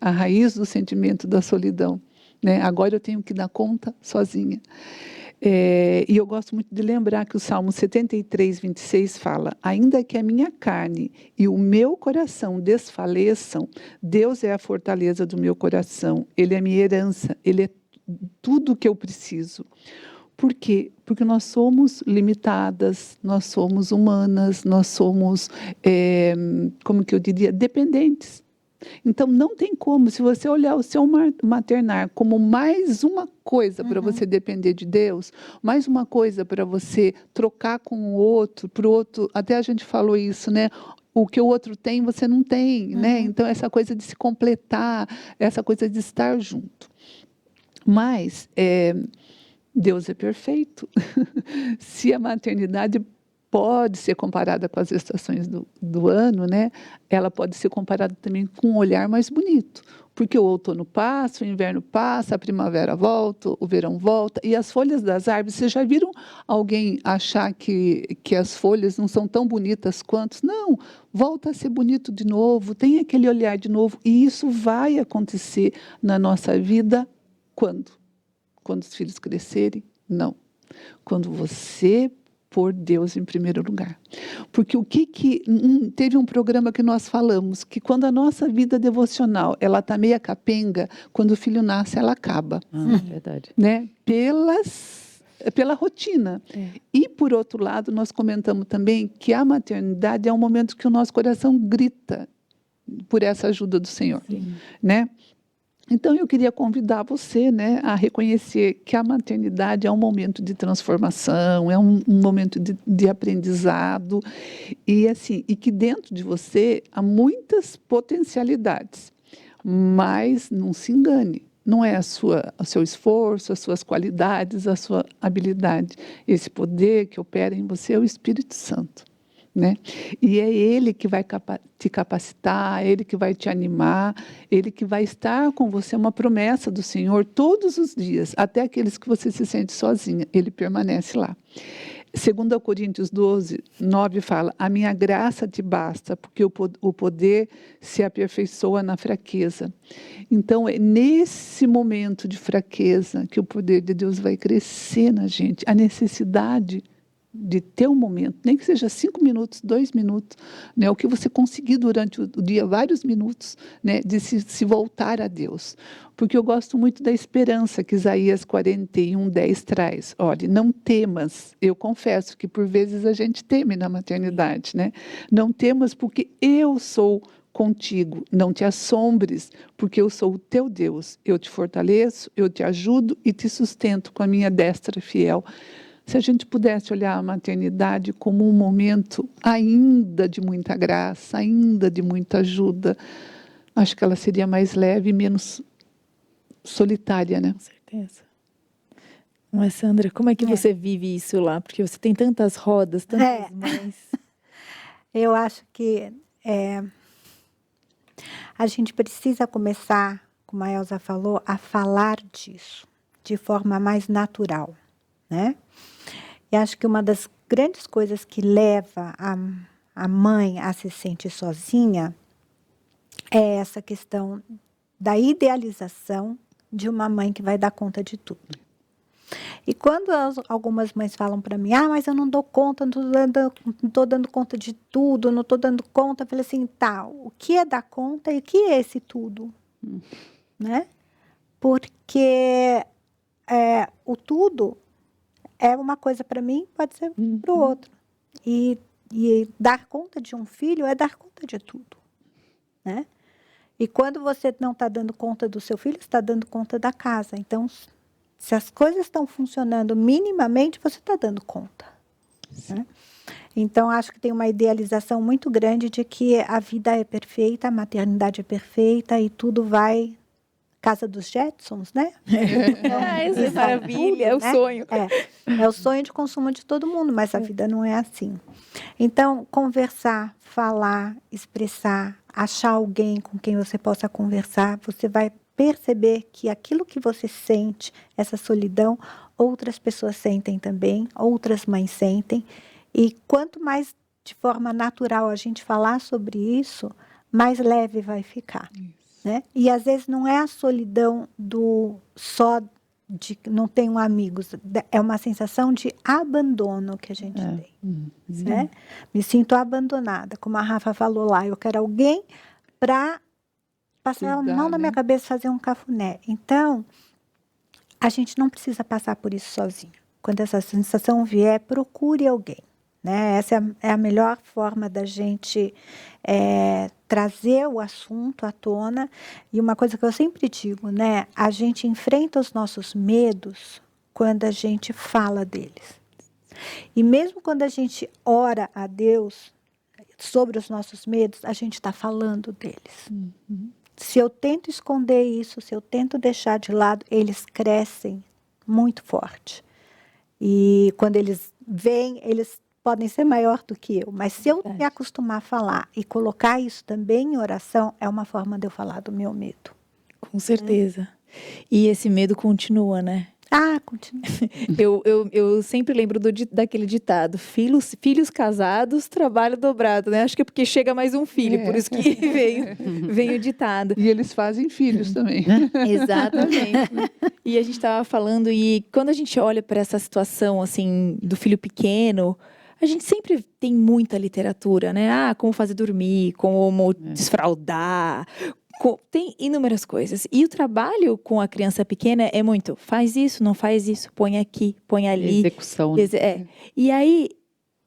A raiz do sentimento da solidão. Né? Agora eu tenho que dar conta sozinha. E eu gosto muito de lembrar que o Salmo 73, 26 fala: ainda que a minha carne e o meu coração desfaleçam, Deus é a fortaleza do meu coração, Ele é a minha herança, Ele é tudo o que eu preciso. Por quê? Porque nós somos limitadas, nós somos humanas, nós somos, como que eu diria, dependentes. Então, não tem como, se você olhar o seu maternar como mais uma coisa para você depender de Deus, mais uma coisa para você trocar com o outro, para o outro, até a gente falou isso, né? O que o outro tem, você não tem, né? Então, essa coisa de se completar, essa coisa de estar junto. Mas Deus é perfeito. Se a maternidade pode ser comparada com as estações do ano, né? Ela pode ser comparada também com um olhar mais bonito, porque o outono passa, o inverno passa, a primavera volta, o verão volta, e as folhas das árvores, vocês já viram alguém achar que as folhas não são tão bonitas quanto? Não, volta a ser bonito de novo, tem aquele olhar de novo, e isso vai acontecer na nossa vida quando? Quando os filhos crescerem? Não. Quando você pôr Deus em primeiro lugar. Porque teve um programa que nós falamos, que quando a nossa vida devocional, ela está meia capenga, quando o filho nasce, ela acaba. Verdade. Né? Pela rotina. E, por outro lado, nós comentamos também que a maternidade é um momento que o nosso coração grita por essa ajuda do Senhor. Né? Então, eu queria convidar você, né, a reconhecer que a maternidade é um momento de transformação, é um momento de aprendizado, e que dentro de você há muitas potencialidades. Mas não se engane, não é o seu esforço, as suas qualidades, a sua habilidade. Esse poder que opera em você é o Espírito Santo. Né? E é Ele que vai te capacitar, Ele que vai te animar, Ele que vai estar com você, uma promessa do Senhor todos os dias, até aqueles que você se sente sozinha, Ele permanece lá. 2 Coríntios 12, 9 fala: a minha graça te basta, porque o poder se aperfeiçoa na fraqueza. Então, é nesse momento de fraqueza que o poder de Deus vai crescer na gente, a necessidade de ter um momento, nem que seja 5 minutos, 2 minutos, né, o que você conseguir durante o dia, vários minutos, né, de se voltar a Deus. Porque eu gosto muito da esperança que Isaías 41, 10 traz. Olha, não temas, eu confesso que por vezes a gente teme na maternidade, né? Não temas porque eu sou contigo, não te assombres, porque eu sou o teu Deus. Eu te fortaleço, eu te ajudo e te sustento com a minha destra fiel. Se a gente pudesse olhar a maternidade como um momento ainda de muita graça, ainda de muita ajuda, acho que ela seria mais leve e menos solitária, né? Com certeza. Mas, Sandra, como é que você vive isso lá? Porque você tem tantas rodas, tantas mães. Eu acho que a gente precisa começar, como a Elza falou, a falar disso de forma mais natural, né? E acho que uma das grandes coisas que leva a mãe a se sentir sozinha é essa questão da idealização de uma mãe que vai dar conta de tudo. E quando algumas mães falam para mim, mas eu não dou conta, não tô dando conta de tudo, não estou dando conta, eu falei assim, tá, o que é dar conta e o que é esse tudo? Né? Porque o tudo é uma coisa para mim, pode ser para o outro. E dar conta de um filho é dar conta de tudo. Né? E quando você não está dando conta do seu filho, você está dando conta da casa. Então, se as coisas estão funcionando minimamente, você está dando conta. né? Então, acho que tem uma idealização muito grande de que a vida é perfeita, a maternidade é perfeita e tudo vai... Casa dos Jetsons, né? Então, Isso é maravilha, é o sonho. É o sonho de consumo de todo mundo, mas a vida não é assim. Então, conversar, falar, expressar, achar alguém com quem você possa conversar, você vai perceber que aquilo que você sente, essa solidão, outras pessoas sentem também, outras mães sentem. E quanto mais de forma natural a gente falar sobre isso, mais leve vai ficar. Né? E às vezes não é a solidão do só de não tenho amigos, é uma sensação de abandono que a gente tem. Né? Me sinto abandonada, como a Rafa falou lá, eu quero alguém para passar a mão na minha cabeça e fazer um cafuné. Então, a gente não precisa passar por isso sozinho. Quando essa sensação vier, procure alguém. Né? Essa é a melhor forma da gente trazer o assunto à tona. E uma coisa que eu sempre digo, né? A gente enfrenta os nossos medos quando a gente fala deles. E mesmo quando a gente ora a Deus sobre os nossos medos, a gente está falando deles. Se eu tento esconder isso, se eu tento deixar de lado, eles crescem muito forte. E quando eles vêm, eles podem ser maior do que eu, mas se eu me acostumar a falar e colocar isso também em oração, é uma forma de eu falar do meu medo. Com certeza. E esse medo continua, né? Continua. Eu sempre lembro daquele ditado, filhos casados, trabalho dobrado, né? Acho que é porque chega mais um filho, por isso que veio o ditado. E eles fazem filhos também. Exatamente. E a gente estava falando, e quando a gente olha para essa situação, assim, do filho pequeno, a gente sempre tem muita literatura, né? Como fazer dormir, como desfraldar, tem inúmeras coisas. E o trabalho com a criança pequena é muito, faz isso, não faz isso, põe aqui, põe ali. Execução. E aí,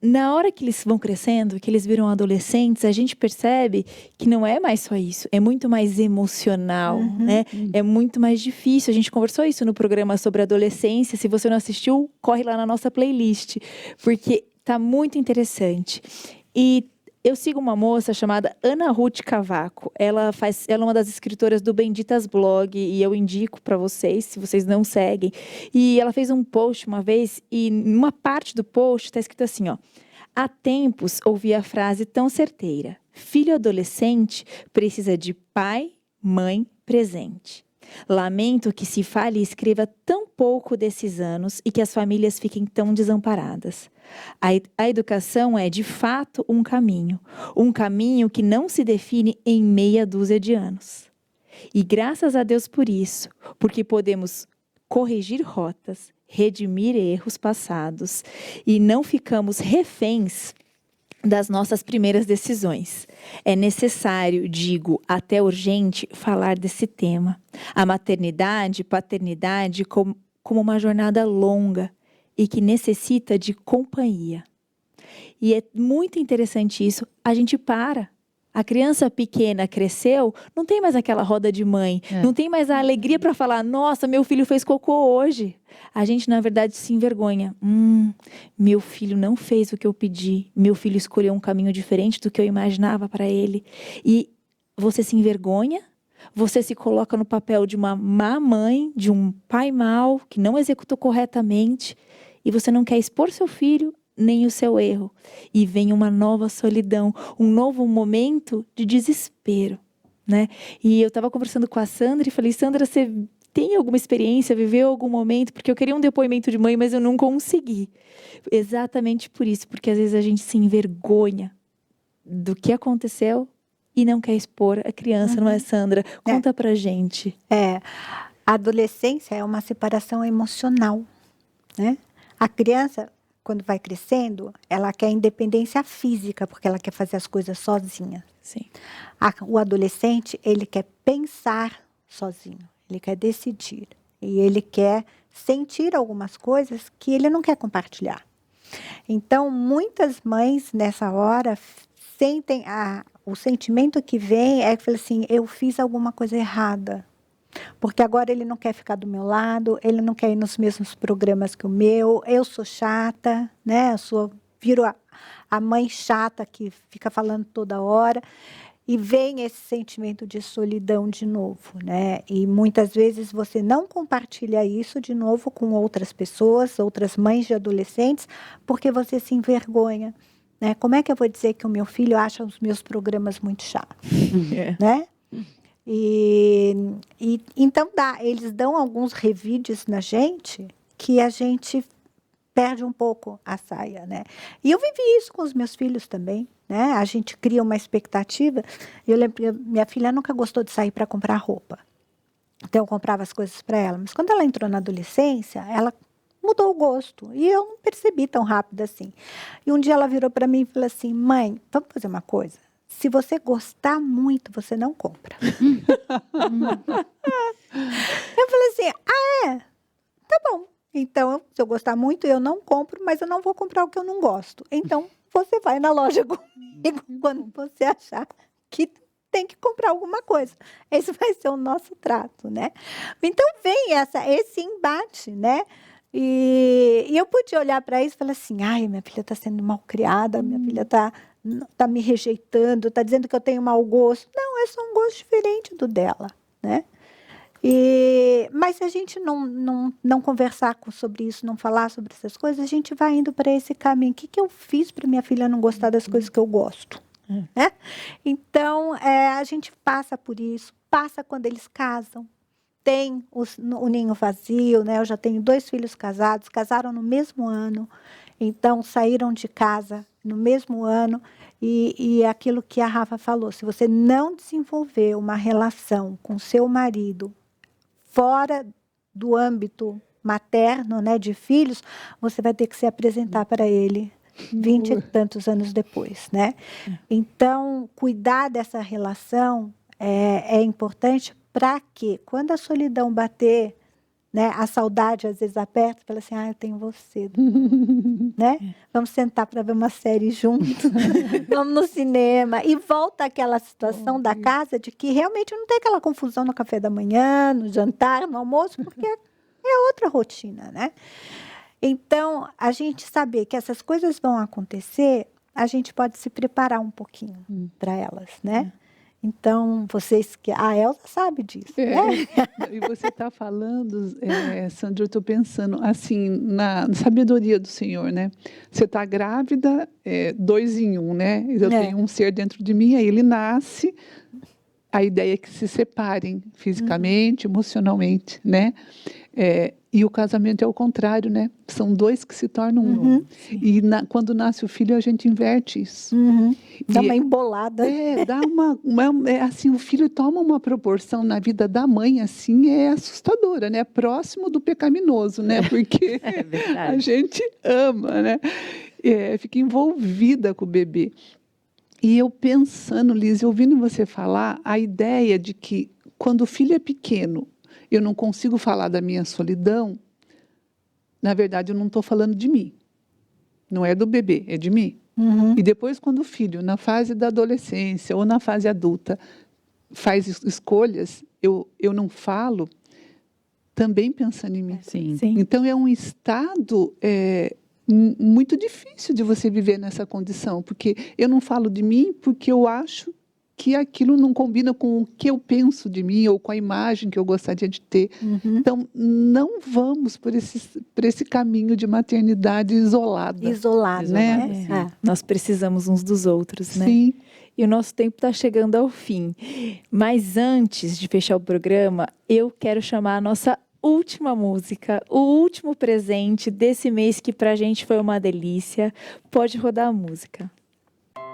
na hora que eles vão crescendo, que eles viram adolescentes, a gente percebe que não é mais só isso, é muito mais emocional, né? É muito mais difícil. A gente conversou isso no programa sobre adolescência. Se você não assistiu, corre lá na nossa playlist, porque tá muito interessante. E eu sigo uma moça chamada Ana Ruth Cavaco. Ela é uma das escritoras do Benditas Blog e eu indico para vocês, se vocês não seguem. E ela fez um post uma vez e numa parte do post está escrito assim, ó: há tempos ouvi a frase tão certeira: filho adolescente precisa de pai, mãe presente. Lamento que se fale e escreva tão pouco desses anos e que as famílias fiquem tão desamparadas. A educação é, de fato, um caminho que não se define em meia dúzia de anos. E graças a Deus por isso, porque podemos corrigir rotas, redimir erros passados e não ficamos reféns das nossas primeiras decisões. É necessário, digo, até urgente, falar desse tema. A maternidade, paternidade como uma jornada longa e que necessita de companhia. E é muito interessante isso. A gente para. A criança pequena cresceu, não tem mais aquela roda de mãe, não tem mais a alegria para falar, nossa, meu filho fez cocô hoje. A gente, na verdade, se envergonha. Meu filho não fez o que eu pedi, meu filho escolheu um caminho diferente do que eu imaginava para ele. E você se envergonha, você se coloca no papel de uma má mãe, de um pai mau, que não executou corretamente, e você não quer expor seu filho, nem o seu erro. E vem uma nova solidão, um novo momento de desespero, né? E eu estava conversando com a Sandra e falei, Sandra, você tem alguma experiência, viveu algum momento? Porque eu queria um depoimento de mãe, mas eu não consegui. Exatamente por isso, porque às vezes a gente se envergonha do que aconteceu e não quer expor a criança, não é, Sandra? Conta pra gente. A adolescência é uma separação emocional, né? A criança, quando vai crescendo, ela quer independência física, porque ela quer fazer as coisas sozinha. Sim. O adolescente, ele quer pensar sozinho, ele quer decidir. E ele quer sentir algumas coisas que ele não quer compartilhar. Então, muitas mães, nessa hora, sentem o sentimento que vem é que fala assim, eu fiz alguma coisa errada. Porque agora ele não quer ficar do meu lado, ele não quer ir nos mesmos programas que o meu, eu sou chata, né? Eu sou viro a mãe chata que fica falando toda hora. E vem esse sentimento de solidão de novo, né? E muitas vezes você não compartilha isso de novo com outras pessoas, outras mães de adolescentes, porque você se envergonha, né? Como é que eu vou dizer que o meu filho acha os meus programas muito chatos, né? E então eles dão alguns revides na gente que a gente perde um pouco a saia, né? E eu vivi isso com os meus filhos também, né? A gente cria uma expectativa. Eu lembro que minha filha nunca gostou de sair para comprar roupa. Então eu comprava as coisas para ela. Mas quando ela entrou na adolescência, ela mudou o gosto. E eu não percebi tão rápido assim. E um dia ela virou para mim e falou assim: mãe, vamos fazer uma coisa? Se você gostar muito, você não compra. Eu falei assim: tá bom. Então, se eu gostar muito, eu não compro, mas eu não vou comprar o que eu não gosto. Então, você vai na loja comigo quando você achar que tem que comprar alguma coisa. Esse vai ser o nosso trato, né? Então, vem esse embate, né? E eu pude olhar para isso e falar assim: ai, minha filha está sendo mal criada, minha filha está me rejeitando, está dizendo que eu tenho mau gosto. Não, é só um gosto diferente do dela, né? Mas se a gente não conversar sobre isso, não falar sobre essas coisas, a gente vai indo para esse caminho. O que eu fiz para minha filha não gostar das coisas que eu gosto? Né? Então, a gente passa por isso, passa quando eles casam. Tem o ninho vazio, né? Eu já tenho 2 filhos casados, casaram no mesmo ano, então saíram de casa no mesmo ano. E aquilo que a Rafa falou, se você não desenvolver uma relação com seu marido fora do âmbito materno, né, de filhos, você vai ter que se apresentar para ele 20 e tantos anos depois, né? Então, cuidar dessa relação é importante para que, quando a solidão bater, né, a saudade às vezes aperta, fala assim: eu tenho você, né? Vamos sentar para ver uma série juntos, vamos no cinema, e volta aquela situação da casa de que realmente não tem aquela confusão no café da manhã, no jantar, no almoço, porque é outra rotina, né? Então, a gente saber que essas coisas vão acontecer, a gente pode se preparar um pouquinho para elas, né? Então, a Elza sabe disso, né? E você está falando, Sandra, eu estou pensando assim, na sabedoria do Senhor, né? Você está grávida, 2 em 1, né? Eu tenho um ser dentro de mim, aí ele nasce, a ideia é que se separem fisicamente, emocionalmente, né? E o casamento é o contrário, né? São 2 que se tornam um. E quando nasce o filho, a gente inverte isso. Dá uma embolada. Dá assim, o filho toma uma proporção na vida da mãe, assim, assustadora, né? Próximo do pecaminoso, né? Porque a gente ama, né? Fica envolvida com o bebê. E eu pensando, Liz, ouvindo você falar, a ideia de que quando o filho é pequeno, eu não consigo falar da minha solidão, na verdade, eu não estou falando de mim. Não é do bebê, é de mim. E depois, quando o filho, na fase da adolescência ou na fase adulta, faz escolhas, eu não falo, também pensando em mim. Sim. Então, é um estado muito difícil de você viver nessa condição, porque eu não falo de mim porque eu acho que aquilo não combina com o que eu penso de mim ou com a imagem que eu gostaria de ter. Então, não vamos por esse caminho de maternidade isolada. Isolada, né? Nós precisamos uns dos outros, né? Sim. E o nosso tempo está chegando ao fim. Mas antes de fechar o programa, eu quero chamar a nossa última música, o último presente desse mês que pra gente foi uma delícia. Pode rodar a música.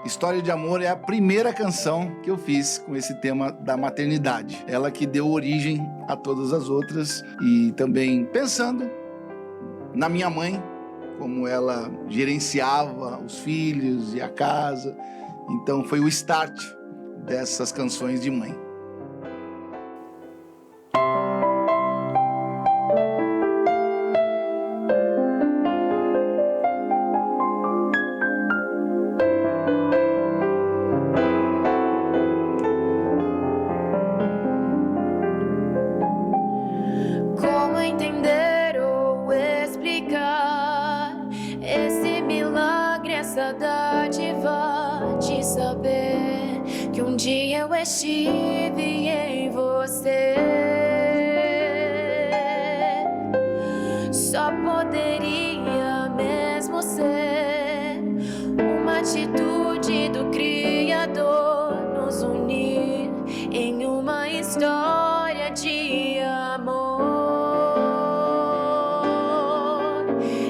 História de Amor é a primeira canção que eu fiz com esse tema da maternidade. Ela que deu origem a todas as outras e também pensando na minha mãe, como ela gerenciava os filhos e a casa. Então foi o start dessas canções de mãe. Esse milagre é essa dádiva de saber que um dia eu estive em você. Só poderia mesmo ser uma atitude do Criador nos unir em uma história de amor.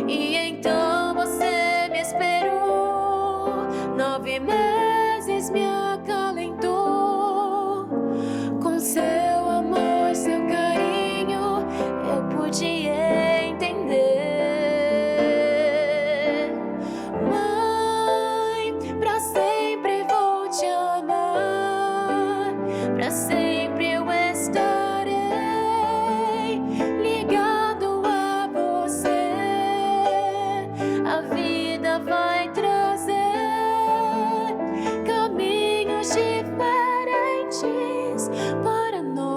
E então você me esperou, 9 meses me acalentou. Com seu amor, seu carinho, eu pude entender. Mãe, pra sempre vou te amar, pra sempre eu estarei ligado a você. A vida vai trazer caminhos diferentes para nós,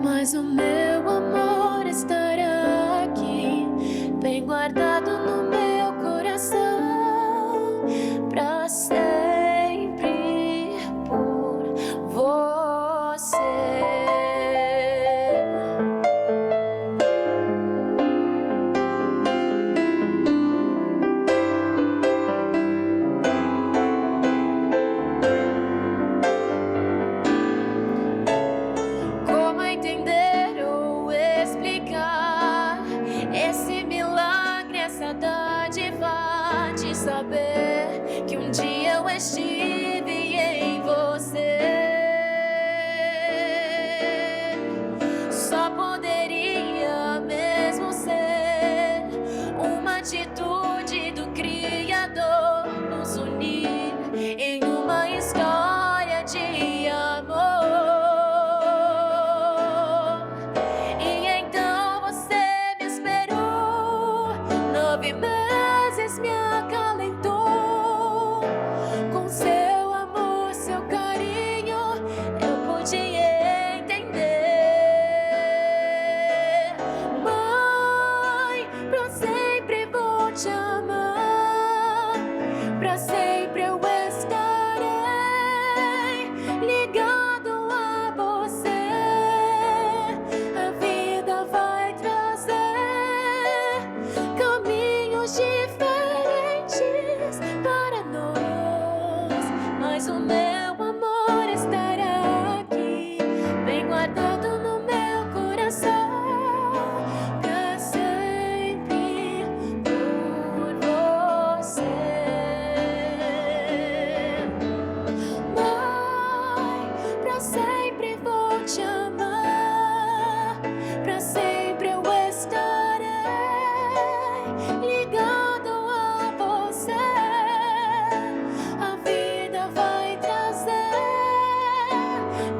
mas o meu amor estará aqui, bem guardado no meu coração, pra sempre por você. Como entender ou explicar esse milagre, essa dádiva de saber que um dia eu estive em você. Só poderia mesmo ser uma atitude do Criador nos unir em uma história de amor. E então você me esperou, 9 meses me acalentou. Com seu amor, seu carinho, eu pude entender. Mãe, pra sempre vou te amar, pra sempre eu estarei ligado a você. A vida vai trazer caminhos diferentes para nós, mas o meu amor estará aqui, bem guardado no meu coração, pra sempre por você. Mãe, pra sempre vou te amar, pra sempre eu estarei ligado a você. A vida vai trazer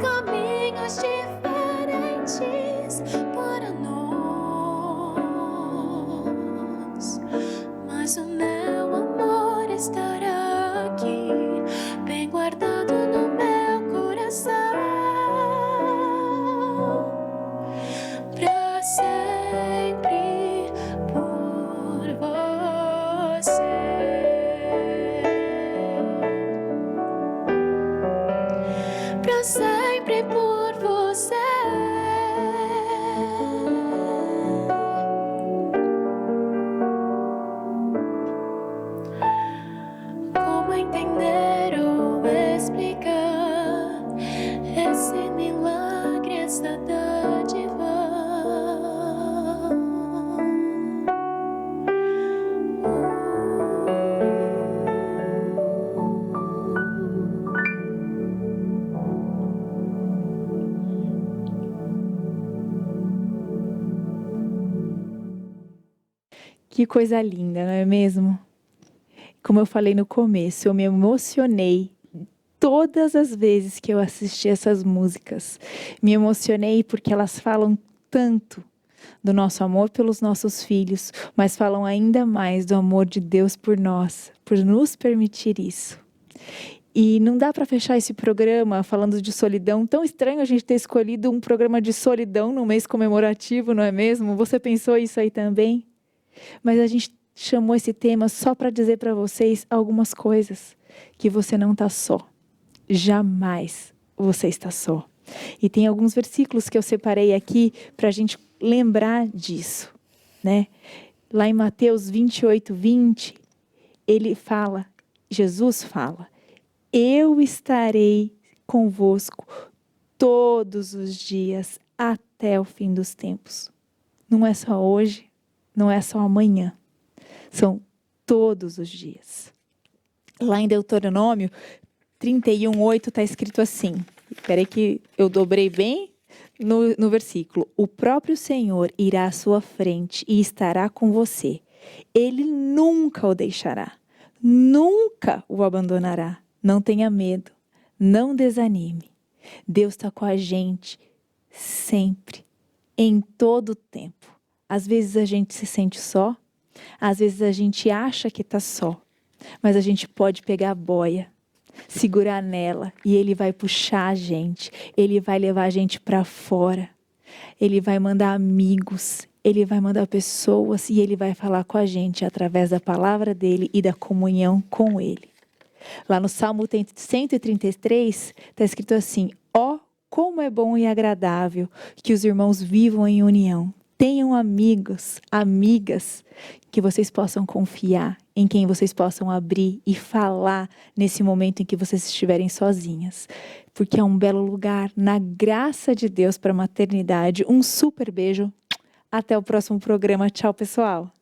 caminhos diferentes para nós, mas o meu amor estará aqui, bem guardado no meu coração, pra sempre por você. Pra sempre por você. Como entender ou explicar esse milagre, essa dádiva? Que coisa linda, não é mesmo? Como eu falei no começo, eu me emocionei todas as vezes que eu assisti essas músicas. Me emocionei porque elas falam tanto do nosso amor pelos nossos filhos, mas falam ainda mais do amor de Deus por nós, por nos permitir isso. E não dá para fechar esse programa falando de solidão. Tão estranho a gente ter escolhido um programa de solidão no mês comemorativo, não é mesmo? Você pensou isso aí também? Mas a gente chamou esse tema só para dizer para vocês algumas coisas, que você não está só. Jamais você está só. E tem alguns versículos que eu separei aqui para a gente lembrar disso, né? Lá em Mateus 28:20, Jesus fala, eu estarei convosco todos os dias até o fim dos tempos. Não é só hoje, não é só amanhã, são todos os dias. Lá em Deuteronômio 31:8 está escrito assim, espera aí que eu dobrei bem no versículo, o próprio Senhor irá à sua frente e estará com você. Ele nunca o deixará, nunca o abandonará. Não tenha medo, não desanime. Deus está com a gente sempre, em todo o tempo. Às vezes a gente se sente só, às vezes a gente acha que está só, mas a gente pode pegar a boia, segurar nela e Ele vai puxar a gente, Ele vai levar a gente para fora, Ele vai mandar amigos, Ele vai mandar pessoas e Ele vai falar com a gente através da palavra dEle e da comunhão com Ele. Lá no Salmo 133 está escrito assim, ó, como é bom e agradável que os irmãos vivam em união. Tenham amigos, amigas, que vocês possam confiar, em quem vocês possam abrir e falar nesse momento em que vocês estiverem sozinhas. Porque é um belo lugar, na graça de Deus para a maternidade. Um super beijo. Até o próximo programa. Tchau, pessoal.